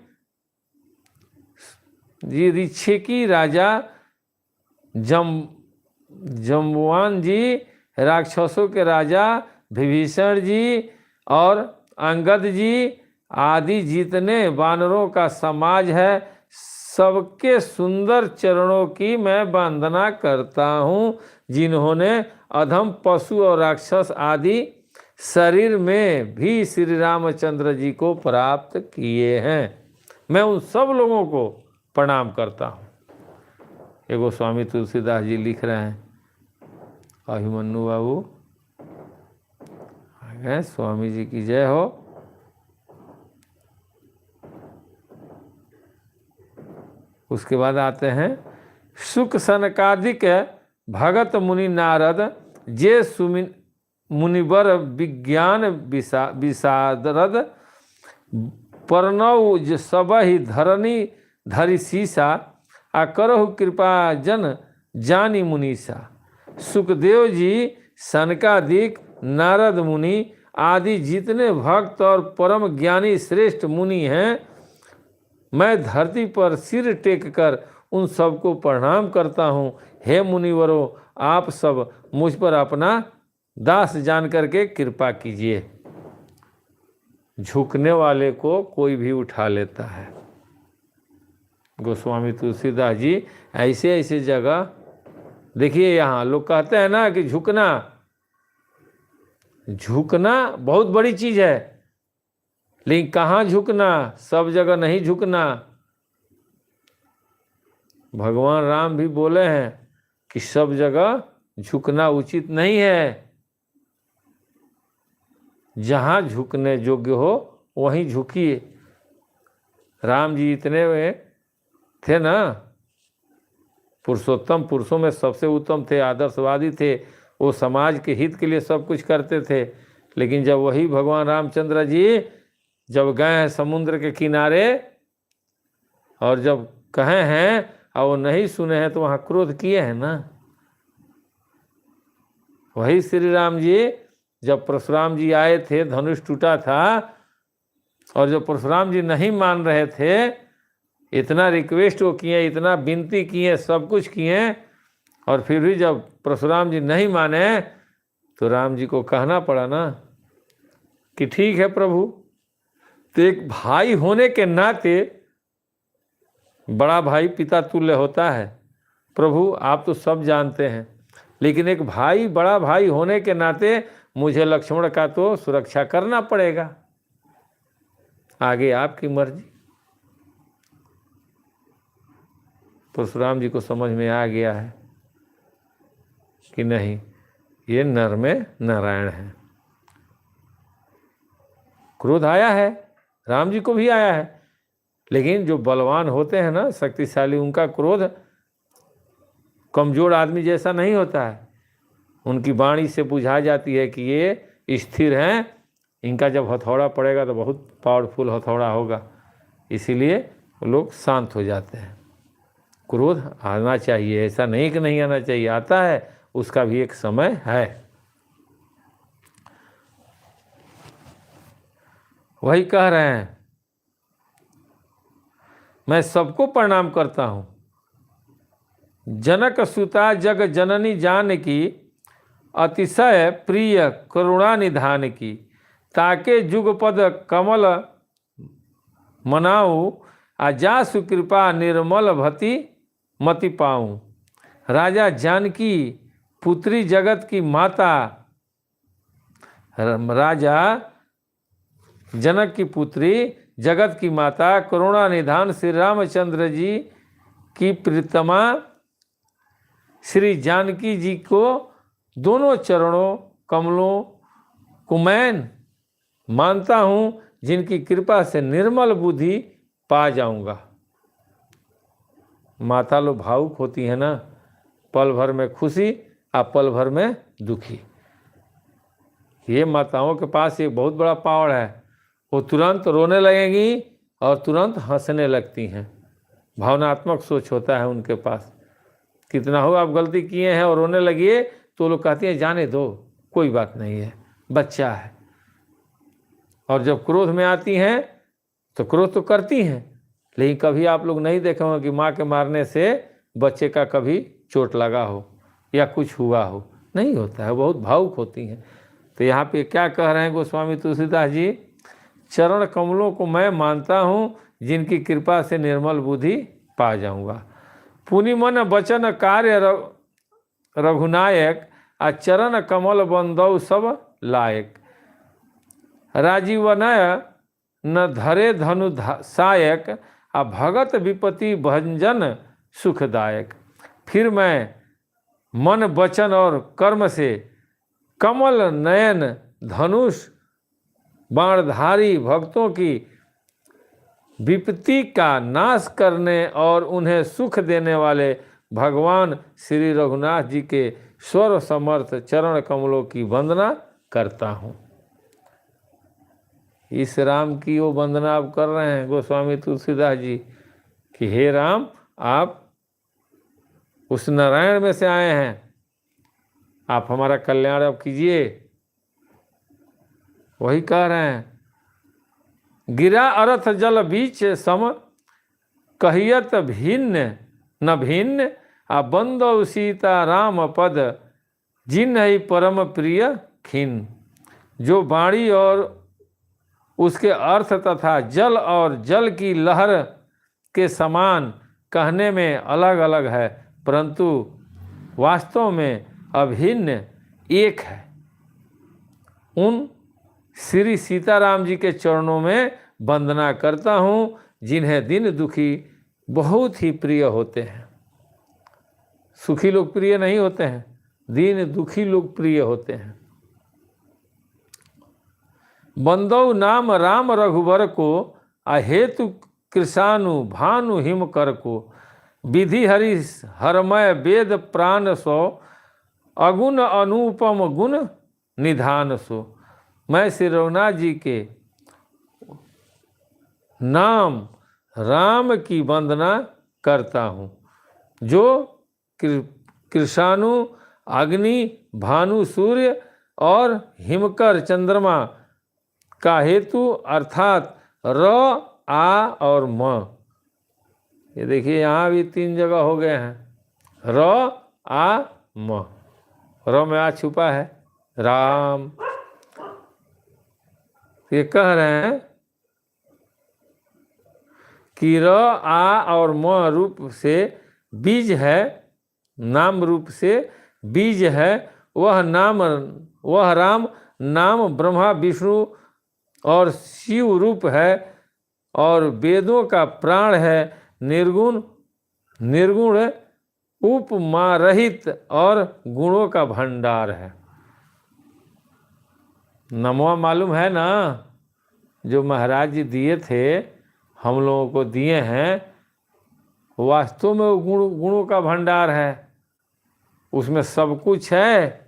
[SPEAKER 1] जी, ऋक्षिकी राजा जम्बुवान जी, राक्षसों के राजा विभीषण जी और अंगद जी आदि जितने वानरों का समाज है, सबके सुंदर चरणों की मैं वंदना करता हूँ, जिन्होंने अधम पशु और राक्षस आदि शरीर में भी श्री रामचंद्र जी को प्राप्त किए हैं। मैं उन सब लोगों को प्रणाम करता हूँ। ये गोस्वामी तुलसीदास जी लिख रहे हैं। अभिमन्यु बाबू आ गए, स्वामी जी की जय हो। उसके बाद आते हैं सुख सनकादिक भगत मुनि नारद जे मुनिवर विज्ञान विषादरद परनौ सबहि धरनी धरि सीसा आ करहु कृपा जन जानी मुनीसा। सुखदेव जी, सनकादिक, नारद मुनि आदि जितने भक्त और परम ज्ञानी श्रेष्ठ मुनि हैं, मैं धरती पर सिर टेक कर उन सबको प्रणाम करता हूँ। हे मुनिवरों, आप सब मुझ पर अपना दास जान करके कृपा कीजिए। झुकने वाले को कोई भी उठा लेता है। गोस्वामी तुलसीदास जी ऐसे ऐसे जगह देखिए, यहाँ लोग कहते हैं ना कि झुकना बहुत बड़ी चीज है, लेकिन कहाँ झुकना? सब जगह नहीं झुकना। भगवान राम भी बोले हैं कि सब जगह झुकना उचित नहीं है। जहाँ झुकने योग्य हो वहीं झुकिए। राम जी इतने थे ना, पुरुषोत्तम पुरुषों में सबसे उत्तम थे, आदर्शवादी थे। वो समाज के हित के लिए सब कुछ करते थे। लेकिन जब वही भगवान रामचंद्र जी जब गए हैं समुद्र के किनारे और जब कहे हैं और वो नहीं सुने हैं, तो वहाँ क्रोध किए हैं ना। वही श्री राम जी जब परशुराम जी आए थे, धनुष टूटा था, और जब परशुराम जी नहीं मान रहे थे, इतना रिक्वेस्ट वो किए, इतना विनती किए, सब कुछ किए, और फिर भी जब परशुराम जी नहीं माने तो राम जी को कहना पड़ा ना कि ठीक है प्रभु, तो एक भाई होने के नाते, बड़ा भाई पिता तुल्य होता है, प्रभु आप तो सब जानते हैं, लेकिन एक भाई, बड़ा भाई होने के नाते मुझे लक्ष्मण का तो सुरक्षा करना पड़ेगा। आगे आपकी मर्जी। परशुराम जी को समझ में आ गया है कि नहीं, ये नर में नारायण है। क्रोध आया है, राम जी को भी आया है, लेकिन जो बलवान होते हैं ना, शक्तिशाली, उनका क्रोध कमजोर आदमी जैसा नहीं होता है। उनकी वाणी से बुझा जाती है कि ये स्थिर हैं, इनका जब हथौड़ा पड़ेगा तो बहुत पावरफुल हथौड़ा होगा, इसीलिए लोग शांत हो जाते हैं। क्रोध आना चाहिए, ऐसा नहीं कि नहीं आना चाहिए, आता है, उसका भी एक समय है। वही कह रहे हैं, मैं सबको प्रणाम करता हूँ। जनक सुता जग जननी जान की, अतिशय प्रिय करुणा निधान की। ताके जुगपद कमल मनाऊं, आजासु कृपा निर्मल भति मति पाऊं। राजा जानकी पुत्री जगत की माता, राजा जनक की पुत्री जगत की माता, करुणा निधान श्री रामचंद्र जी की प्रीतमा श्री जानकी जी को दोनों चरणों कमलों को मैं मानता हूँ, जिनकी कृपा से निर्मल बुद्धि पा जाऊंगा। माता लोग भावुक होती है ना, पल भर में खुशी और पल भर में दुखी। ये माताओं के पास एक बहुत बड़ा पावर है, वो तुरंत रोने लगेंगी और तुरंत हंसने लगती हैं। भावनात्मक सोच होता है उनके पास। कितना हो आप गलती किए हैं और रोने लगिए तो लोग कहती हैं जाने दो, कोई बात नहीं है, बच्चा है। और जब क्रोध में आती हैं तो क्रोध तो करती हैं, लेकिन कभी आप लोग नहीं देखे होंगे कि माँ के मारने से बच्चे का कभी चोट लगा हो या कुछ हुआ हो, नहीं होता है, बहुत भावुक होती हैं। तो यहाँ पे क्या कह रहे हैं गोस्वामी तुलसीदास जी, चरण कमलों को मैं मानता हूँ, जिनकी कृपा से निर्मल बुद्धि पा जाऊँगा। पुनि मन वचन कार्य रघुनायक, आ चरण कमल बंदौ सब लायक। राजीवनय न धरे धनु सायक, आ भगत विपत्ति भंजन सुखदायक। फिर मैं मन वचन और कर्म से कमल नयन धनुष बाणधारी भक्तों की विपत्ति का नाश करने और उन्हें सुख देने वाले भगवान श्री रघुनाथ जी के सर्व समर्थ चरण कमलों की वंदना करता हूँ। इस राम की वो वंदना आप कर रहे हैं गोस्वामी तुलसीदास जी कि हे राम, आप उस नारायण में से आए हैं, आप हमारा कल्याण अब कीजिए। वही कह रहे हैं, गिरा अरथ जल बीच सम कहियत भिन्न न भिन्न आ बंदौ सीता राम पद जिन्ह परम प्रिय खिन। जो वाणी और उसके अर्थ तथा जल और जल की लहर के समान कहने में अलग अलग है, परंतु वास्तव में अभिन्न एक है। उन श्री सीताराम जी के चरणों में वंदना करता हूँ, जिन्हें दिन दुखी बहुत ही प्रिय होते हैं। सुखी लोग प्रिय नहीं होते हैं, दीन दुखी लोग प्रिय होते हैं। बंदौ नाम राम रघुवर को अहेतु कृषानु भानु हिम कर को। विधि हरि हरमय वेद प्राण सो अगुण अनुपम गुण निधान सो। मैं श्री रघुनाथ जी के नाम राम की वंदना करता हूँ, जो कृषाणु अग्नि भानु सूर्य और हिमकर चंद्रमा का हेतु अर्थात र आ और म। ये देखिए यहाँ भी 3 जगह हो गए हैं, र आ म। र में आ छुपा है राम। ये कह रहे हैं कि र आ और म रूप से बीज है, नाम रूप से बीज है। वह राम नाम ब्रह्मा विष्णु और शिव रूप है और वेदों का प्राण है। निर्गुण उपमा रहित और गुणों का भंडार है। नमवा मालूम है ना, जो महाराज जी दिए थे, हम लोगों को दिए हैं, वास्तव में वो गुणों का भंडार है। उसमें सब कुछ है।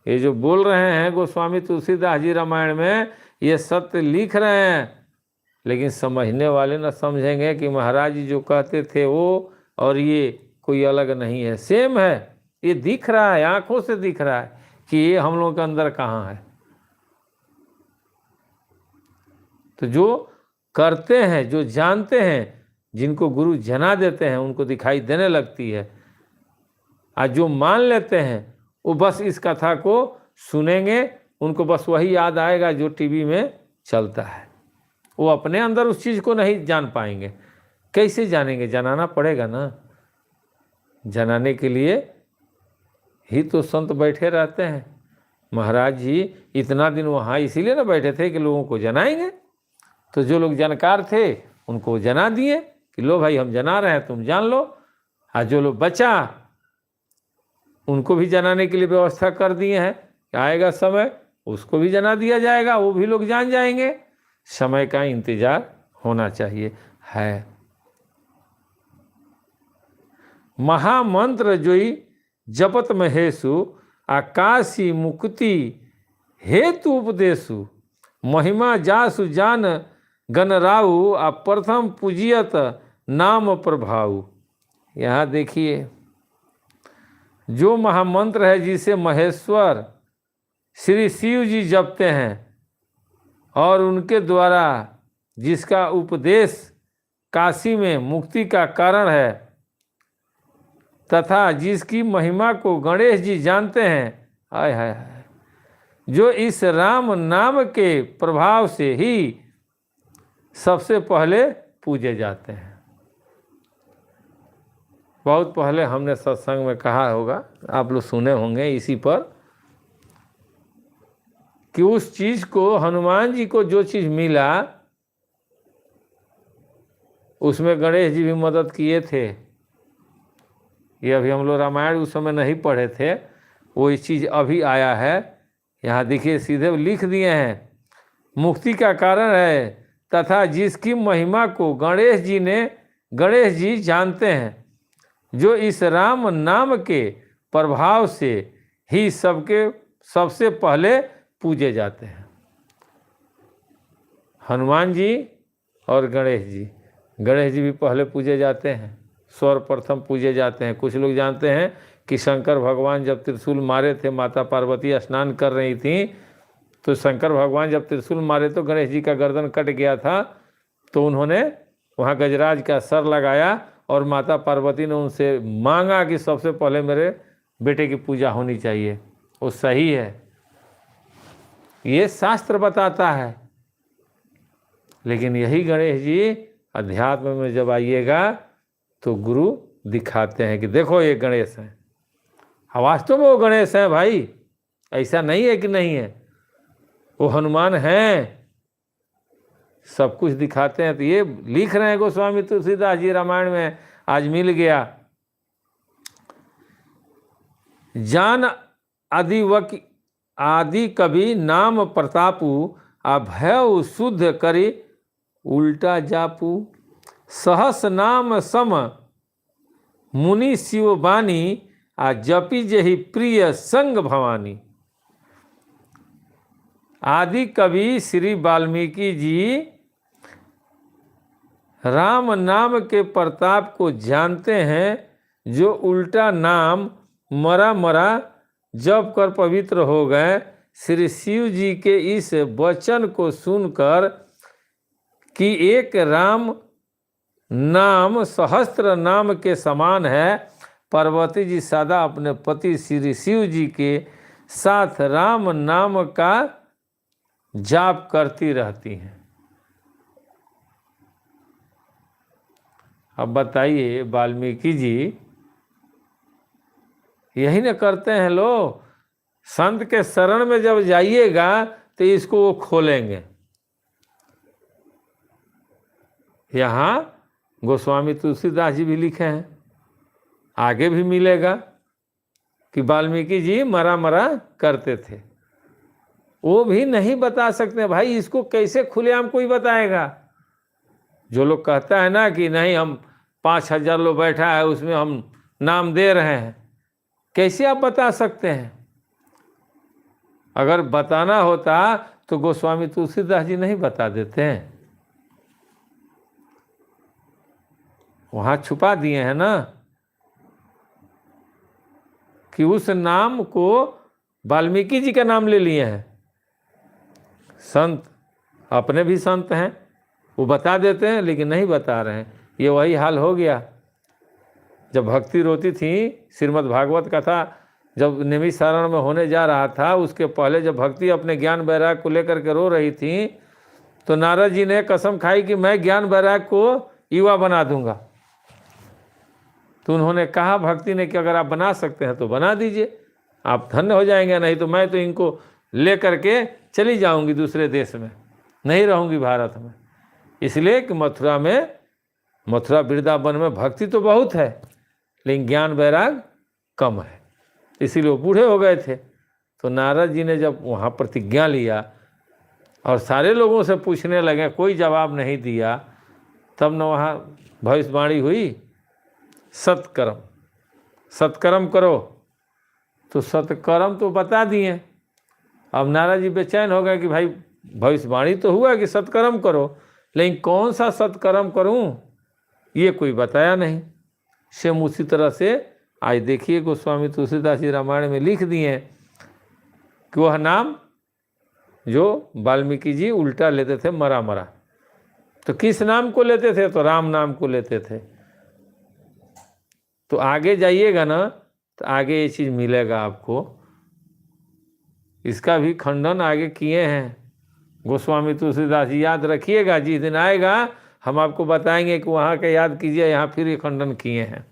[SPEAKER 1] ये जो बोल रहे हैं गोस्वामी तुलसीदास जी रामायण में, ये सत्य लिख रहे हैं, लेकिन समझने वाले न समझेंगे कि महाराज जी जो कहते थे वो और ये कोई अलग नहीं है, सेम है। ये दिख रहा है, आंखों से दिख रहा है कि ये हम लोगों के अंदर कहाँ है। तो जो करते हैं, जो जानते हैं, जिनको गुरु जना देते हैं, उनको दिखाई देने लगती है। आज जो मान लेते हैं वो बस इस कथा को सुनेंगे, उनको बस वही याद आएगा जो टीवी में चलता है। वो अपने अंदर उस चीज़ को नहीं जान पाएंगे। कैसे जानेंगे? जनाना पड़ेगा ना। जनाने के लिए ही तो संत बैठे रहते हैं। महाराज जी इतना दिन वहाँ इसीलिए ना बैठे थे कि लोगों को जनाएंगे। तो जो लोग जानकार थे उनको जना दिए कि लो भाई हम जना रहे हैं, तुम जान लो। और जो लोग बचा उनको भी जनाने के लिए व्यवस्था कर दिए हैं। आएगा समय उसको भी जना दिया जाएगा, वो भी लोग जान जाएंगे। समय का इंतजार होना चाहिए है। महामंत्र जोई जपत महेशु आकाशी मुक्ति हेतु उपदेशु महिमा जासु जान गणराउ आ प्रथम पूजियत नाम प्रभाऊ। यहाँ देखिए, जो महामंत्र है जिसे महेश्वर श्री शिव जी जपते हैं और उनके द्वारा जिसका उपदेश काशी में मुक्ति का कारण है तथा जिसकी महिमा को गणेश जी जानते हैं, हाय हाय हाय, जो इस राम नाम के प्रभाव से ही सबसे पहले पूजे जाते हैं। बहुत पहले हमने सत्संग में कहा होगा, आप लोग सुने होंगे इसी पर, कि उस चीज़ को, हनुमान जी को जो चीज़ मिला उसमें गणेश जी भी मदद किए थे। ये अभी हम लोग रामायण उस समय नहीं पढ़े थे, वो इस चीज़ अभी आया है। यहाँ देखिए सीधे लिख दिए हैं, मुक्ति का कारण है तथा जिसकी महिमा को गणेश जी जानते हैं, जो इस राम नाम के प्रभाव से ही सबसे पहले पूजे जाते हैं। हनुमान जी और गणेश जी भी पहले पूजे जाते हैं, सर्वप्रथम पूजे जाते हैं। कुछ लोग जानते हैं कि शंकर भगवान जब त्रिशूल मारे थे, माता पार्वती स्नान कर रही थी, तो शंकर भगवान जब त्रिशूल मारे तो गणेश जी का गर्दन कट गया था, तो उन्होंने वहाँ गजराज का सर लगाया और माता पार्वती ने उनसे मांगा कि सबसे पहले मेरे बेटे की पूजा होनी चाहिए। वो सही है, ये शास्त्र बताता है। लेकिन यही गणेश जी अध्यात्म में जब आइएगा तो गुरु दिखाते हैं कि देखो ये गणेश हैं। वास्तव में वो गणेश हैं भाई, ऐसा नहीं है कि नहीं है, वो हनुमान हैं, सब कुछ दिखाते हैं। तो ये लिख रहे हैं गोस्वामी तुलसीदास जी रामायण में, आज मिल गया। जान आदि कवि नाम प्रतापु, अभय शुद्ध करी उल्टा जापू। सहस नाम सम मुनि शिव बानी, आ जपी जही प्रिय संग भवानी। आदि कवि श्री वाल्मीकि जी राम नाम के प्रताप को जानते हैं, जो उल्टा नाम मरा मरा जप कर पवित्र हो गए। श्री शिव जी के इस वचन को सुनकर कि एक राम नाम सहस्त्र नाम के समान है, पार्वती जी सदा अपने पति श्री शिव जी के साथ राम नाम का जाप करती रहती हैं। अब बताइए, वाल्मीकि जी यही न करते हैं लोग। संत के शरण में जब जाइएगा तो इसको वो खोलेंगे। यहाँ गोस्वामी तुलसीदास जी भी लिखे हैं, आगे भी मिलेगा कि वाल्मीकि जी मरा मरा करते थे। वो भी नहीं बता सकते भाई, इसको कैसे खुलेआम कोई बताएगा। जो लोग कहता है ना कि नहीं हम 5,000 लोग बैठा है उसमें हम नाम दे रहे हैं, कैसे आप बता सकते हैं। अगर बताना होता तो गोस्वामी तुलसीदास जी नहीं बता देते हैं, वहाँ छुपा दिए हैं ना कि उस नाम को वाल्मीकि जी का नाम ले लिए हैं। संत अपने भी संत हैं, वो बता देते हैं लेकिन नहीं बता रहे हैं। ये वही हाल हो गया जब भक्ति रोती थी। श्रीमद् भागवत कथा जब निमिषारण में होने जा रहा था, उसके पहले जब भक्ति अपने ज्ञान वैराग को लेकर के रो रही थी, तो नारद जी ने कसम खाई कि मैं ज्ञान वैराग को युवा बना दूंगा। तो उन्होंने कहा भक्ति ने कि अगर आप बना सकते हैं तो बना दीजिए, आप धन्य हो जाएंगे, नहीं तो मैं तो इनको ले करके चली जाऊंगी दूसरे देश में, नहीं रहूंगी भारत में। इसलिए कि मथुरा वृंदावन में भक्ति तो बहुत है लेकिन ज्ञान वैराग कम है, इसीलिए वो बूढ़े हो गए थे। तो नारद जी ने जब वहाँ प्रतिज्ञा लिया और सारे लोगों से पूछने लगे, कोई जवाब नहीं दिया, तब न वहाँ भविष्यवाणी हुई, सत्कर्म करो। तो सत्कर्म तो बता दिए। अब नारद जी बेचैन हो गए कि भाई भविष्यवाणी तो हुआ कि सत्कर्म करो, लेकिन कौन सा सत्कर्म करूं ये कोई बताया नहीं। सेम उसी तरह से आज देखिए गोस्वामी तुलसीदास जी रामायण में लिख दिए कि वह नाम जो वाल्मीकि जी उल्टा लेते थे, मरा मरा। तो किस नाम को लेते थे? तो राम नाम को लेते थे। तो आगे जाइएगा ना तो आगे ये चीज़ मिलेगा आपको। इसका भी खंडन आगे किए हैं गोस्वामी तुलसीदास जी, याद रखिएगा। जिस दिन आएगा हम आपको बताएंगे कि वहाँ के याद कीजिए, यहाँ फिर ये खंडन किए हैं।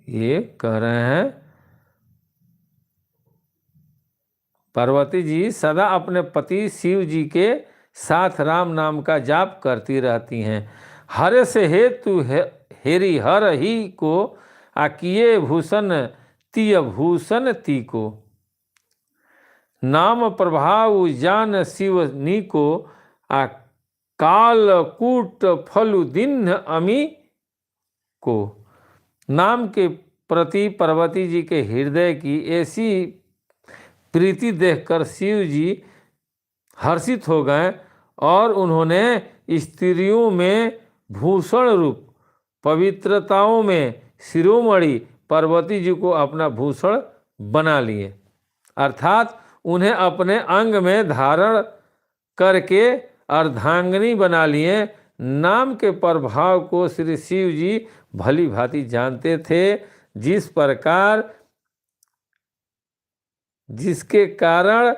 [SPEAKER 1] ये कह रहे हैं पार्वती जी सदा अपने पति शिव जी के साथ राम नाम का जाप करती रहती हैं। हर से हेतु हेरी हर ही को आकिए भूषण तीय भूषण ती को। नाम प्रभाव जान शिव नी को आ काल कूट फलु दिन अमी को। नाम के प्रति पार्वती जी के हृदय की ऐसी प्रीति देखकर शिव जी हर्षित हो गए और उन्होंने स्त्रियों में भूषण रूप पवित्रताओं में शिरोमणि पार्वती जी को अपना भूषण बना लिए, अर्थात उन्हें अपने अंग में धारण करके अर्धांगिनी बना लिए। नाम के प्रभाव को श्री शिव जी भली भांति जानते थे, जिसके कारण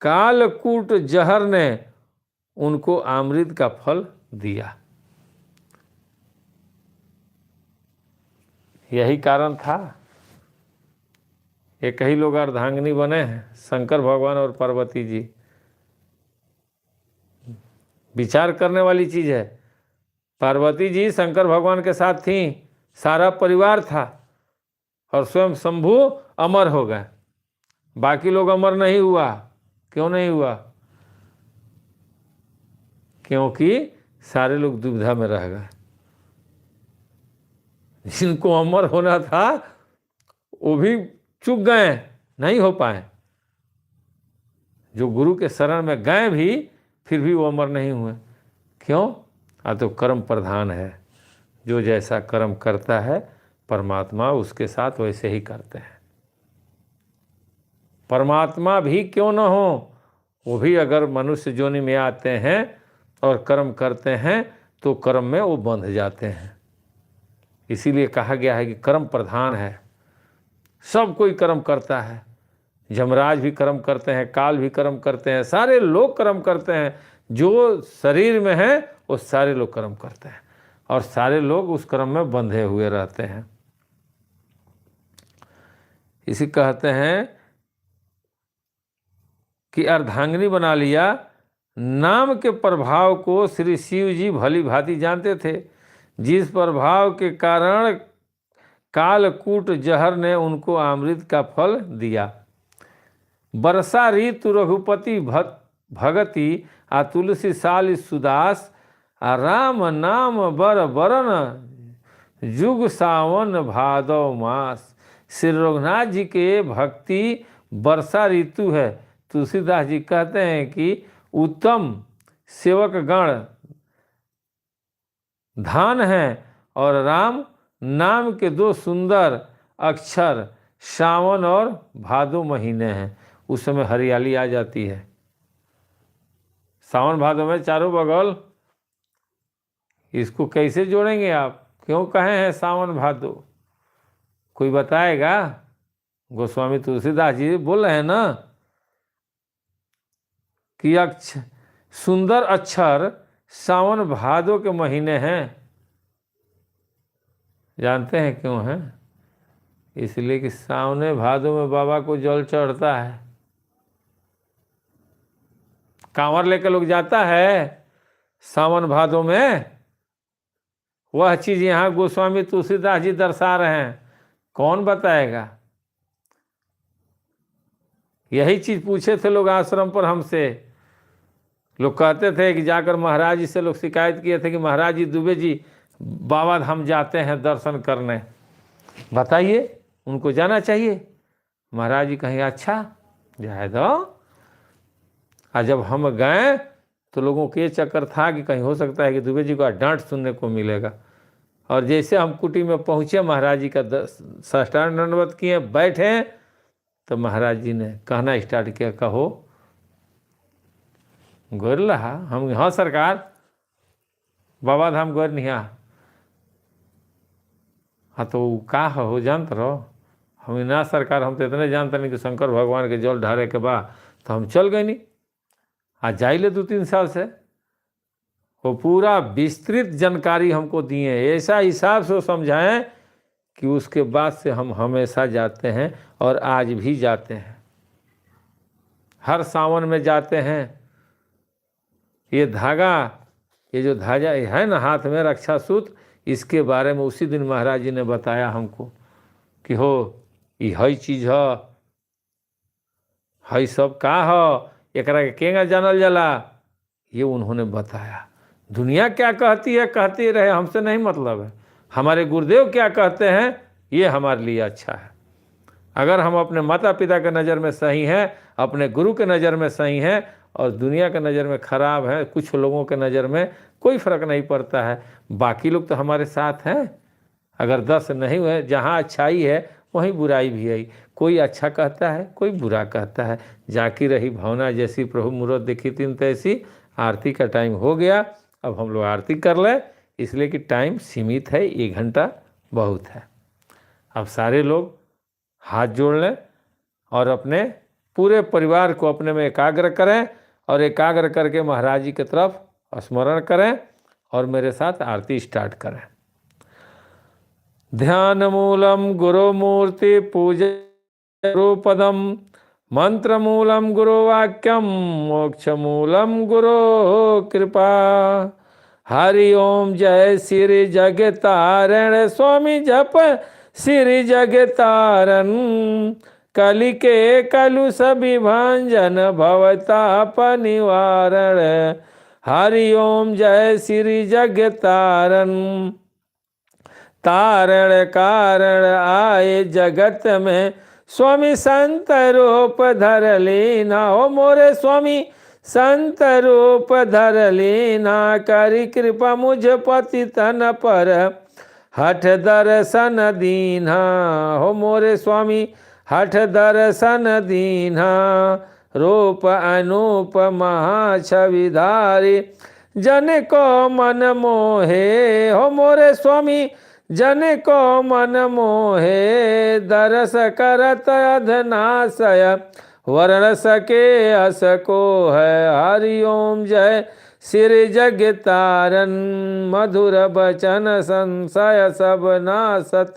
[SPEAKER 1] कालकूट जहर ने उनको अमृत का फल दिया। यही कारण था, एक ही लोग अर्धांगिनी बने हैं, शंकर भगवान और पार्वती जी। विचार करने वाली चीज है। पार्वती जी शंकर भगवान के साथ थीं, सारा परिवार था, और स्वयं शंभु अमर हो गए, बाकी लोग अमर नहीं हुआ। क्यों नहीं हुआ? क्योंकि सारे लोग दुविधा में रह गए। जिनको अमर होना था वो भी चूक गए, नहीं हो पाए। जो गुरु के शरण में गए भी, फिर भी वो अमर नहीं हुए। क्यों? तो कर्म प्रधान है। जो जैसा कर्म करता है परमात्मा उसके साथ वैसे ही करते हैं। परमात्मा भी क्यों न हो, वो भी अगर मनुष्य योनि में आते हैं और कर्म करते हैं तो कर्म में वो बंध जाते हैं। इसीलिए कहा गया है कि कर्म प्रधान है। सब कोई कर्म करता है। यमराज भी कर्म करते हैं, काल भी कर्म करते हैं, सारे लोग कर्म करते हैं। जो शरीर में है वो सारे लोग कर्म करते हैं, और सारे लोग उस कर्म में बंधे हुए रहते हैं। इसी कहते हैं कि अर्धांगिनी बना लिया। नाम के प्रभाव को श्री शिव जी भली भांति जानते थे, जिस प्रभाव के कारण कालकूट जहर ने उनको अमृत का फल दिया। वर्षा ऋतु रघुपति भगति आ तुलसी साल सुदास आ राम नाम बर बरन जुग सावन भादव मास। श्री रघुनाथ जी के भक्ति वर्षा ऋतु है। तुलसीदास जी कहते हैं कि उत्तम सेवक गण धान है, और राम नाम के दो सुंदर अक्षर सावन और भादो महीने हैं। उस समय हरियाली आ जाती है। सावन भादो में चारों बगल। इसको कैसे जोड़ेंगे आप? क्यों कहे हैं सावन भादो? कोई बताएगा? गोस्वामी तुलसीदास जी बोल रहे हैं ना कि सुंदर अक्षर सावन भादो के महीने हैं। जानते हैं क्यों हैं? इसलिए कि सावने भादो में बाबा को जल चढ़ता है। कांवर लेकर लोग जाता है सावन भादो में। वह चीज यहाँ गोस्वामी तुलसीदास जी दर्शा रहे हैं। कौन बताएगा? यही चीज पूछे थे लोग आश्रम पर हमसे। लोग कहते थे कि जाकर महाराज जी से लोग शिकायत किए थे कि महाराज जी दुबे जी बाबा धाम जाते हैं दर्शन करने, बताइए उनको जाना चाहिए। महाराज जी कहें अच्छा जाए दो। और जब हम गए तो लोगों को ये चक्कर था कि कहीं हो सकता है कि दुबे जी को डांट सुनने को मिलेगा। और जैसे हम कुटी में पहुँचे, महाराज जी का साष्टांग दंडवत किए, बैठे, तो महाराज जी ने कहना स्टार्ट किया, कहो गोर लहा। हम हाँ सरकार, बाबा धाम गोर नहीं। हाँ तो का हो जानते रहो? हम ना सरकार, हम तो इतने जानते नहीं कि शंकर भगवान के जल ढारे के बाद तो हम चल गए नहीं। आज जाइले 2-3 साल से वो पूरा विस्तृत जानकारी हमको दिए, ऐसा हिसाब से वो समझाएं कि उसके बाद से हम हमेशा जाते हैं और आज भी जाते हैं। हर सावन में जाते हैं। ये धागा, ये जो धागा है ना हाथ में रक्षा सूत्र, इसके बारे में उसी दिन महाराज जी ने बताया हमको कि हो ये हई चीज़ हई सब का एकरा के केंगा जानल जाला, ये उन्होंने बताया। दुनिया क्या कहती है कहती रहे, हमसे नहीं मतलब है। हमारे गुरुदेव क्या कहते हैं ये हमारे लिए अच्छा है। अगर हम अपने माता पिता के नज़र में सही हैं, अपने गुरु के नज़र में सही हैं, और दुनिया के नज़र में ख़राब है, कुछ लोगों के नज़र में कोई फ़र्क नहीं पड़ता है। बाकी लोग तो हमारे साथ हैं। अगर 10 नहीं हुए, जहाँ अच्छाई है वहीं बुराई भी है। कोई अच्छा कहता है, कोई बुरा कहता है। जाकी रही भावना जैसी प्रभु मूरत देखी तीन तैसी। आरती का टाइम हो गया, अब हम लोग आरती कर लें, इसलिए कि टाइम सीमित है, 1 घंटा बहुत है। अब सारे लोग हाथ जोड़ लें और अपने पूरे परिवार को अपने में एकाग्र करें, और एकाग्र करके महाराज जी की तरफ स्मरण करें और मेरे साथ आरती स्टार्ट करें। ध्यान मूलम गुरु मूर्ति पूजा गुरुपदम, मंत्र मूलम गुरु वाक्यम, मोक्ष मूलम गुरु कृपा। हरि ओम जय श्री जगतारण, स्वामी जप श्री जगतारण। कलि के कलुष विभंजन, भवताप निवारण। हरि ओम जय श्री जगतारण। तारण कारण आए जगत में, स्वामी संत रूप धर लेना। हो मोरे स्वामी संत रूप धर लेना, करी कृपा मुझ पति तन पर, हठ दर्शन दीन्हा। हो मोरे स्वामी हठ दर्शन दीन्हा। रूप अनूप महाछविधारी, जन को मन मोहे। हो मोरे स्वामी जन को मन मोहे, दरस करत अधनाशय, वर्ण सके अस को है। हरि ओम जय श्री जगतारण, मधुर बचन संशय सब नासत,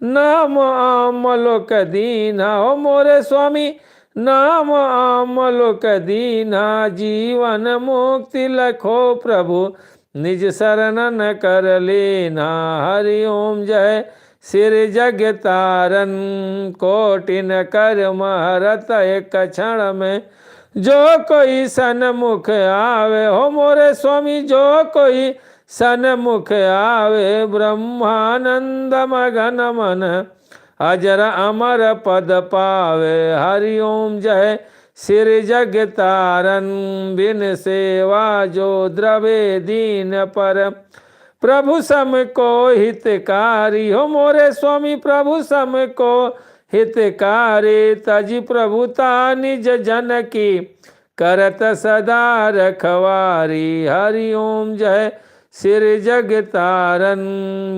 [SPEAKER 1] नाम आमलोक दीना। हो मोरे स्वामी नाम आमलोक दीना, जीवन मुक्ति लखो प्रभु, निज शरणन कर लेना। हरि ओम जय श्री जगतारण, कोटिन कर्म हरत एक क्षण में, जो कोई सन्मुख आवे। हो मोरे स्वामी जो कोई सन्मुख आवे, ब्रह्मानंद मगन मन, अजर अमर पद पावे। हरि ओम जय श्री जगतारण, बिन सेवा जो द्रवे दीन पर, प्रभु सम को हितकारी। हो मोरे स्वामी प्रभु सम को हितकारी, तजी प्रभुता निज जन की, करत सदा रखवारी। हरि ओम जय श्री जगतारण,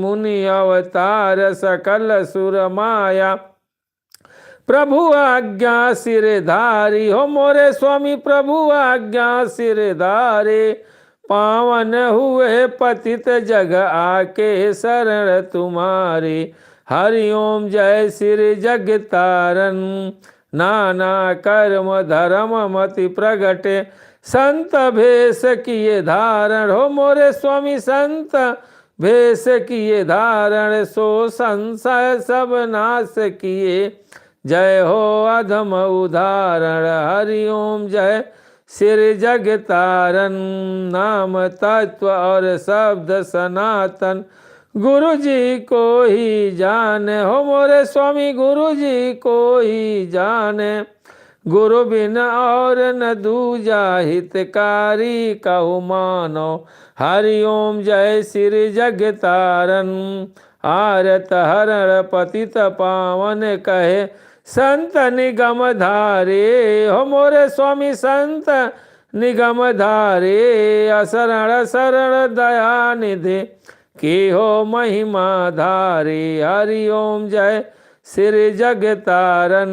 [SPEAKER 1] मुनि अवतार सकल सुर माया, प्रभु आज्ञा सिरधारी। हो मोरे स्वामी प्रभु आज्ञा सिरधारी, पावन हुए पतित जग आके शरण तुम्हारी। हरि ओम जय श्री जगतारण, नाना कर्म धर्म मति प्रगटे, संत भेष किए धारण। हो मोरे स्वामी संत भेष किए धारण, सो संशय सब नाश किए, जय हो अधम उदाहरण। हरि ओम जय श्री जगतारण, नाम तत्व और शब्द सनातन, गुरु जी को ही जाने। हो मोरे स्वामी गुरु जी को ही जाने, गुरु बिन और न दूजा हितकारी कहु मानो। हरि ओम जय श्री जगतारण, आरत हरण पतित पावन कहे, संत निगम धारे। हो मोरे स्वामी संत निगम धारे, असरण शरण दया निधि, की हो महिमा धारे। हरि ओम जय श्री जगतारण,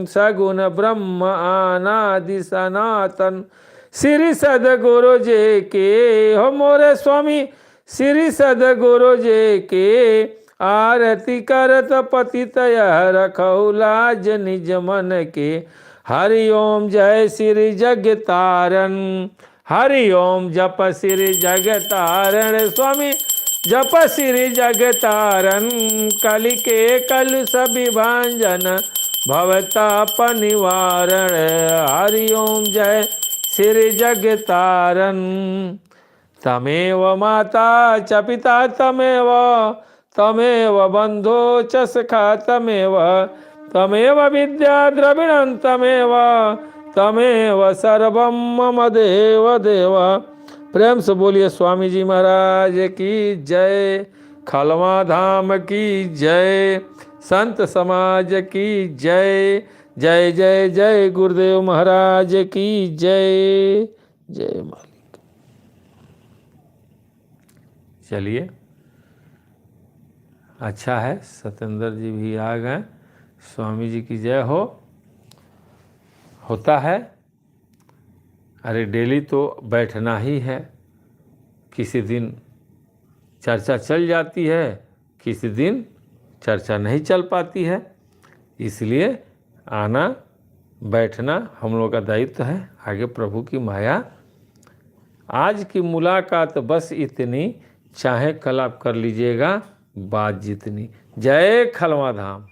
[SPEAKER 1] सगुण ब्रह्म अनादि सनातन, श्री सदगुरु जी के। हो मोरे स्वामी श्री सदगुरु जी के, आरती करत पतित यह रखौ लाज निज मन के। हरि ओम जय श्री जग तारण, हरि ओम जप श्री जग तारण स्वामी, जप श्री जग तारण, कलि के कल सभी भांजन भवताप निवारण। हरि ओम जय श्री जग तारण। तमेव माता च पिता तमेव, तमेव बंधो च सखा तमेव, तमेव विद्या द्रविणं तमेव, तमेव सर्वं मम देव देव। प्रेम से बोलिए स्वामी जी महाराज की जय, खलवा धाम की जय, संत समाज की जय। जय जय जय गुरुदेव महाराज की जय। जय मालिक। चलिए, अच्छा है, सत्येंद्र जी भी आ गए। स्वामी जी की जय हो। होता है, अरे डेली तो बैठना ही है। किसी दिन चर्चा चल जाती है, किसी दिन चर्चा नहीं चल पाती है, इसलिए आना बैठना हम लोग का दायित्व है। आगे प्रभु की माया। आज की मुलाकात बस इतनी, चाहे कल आप कर लीजिएगा बात जितनी। जय खलवा धाम।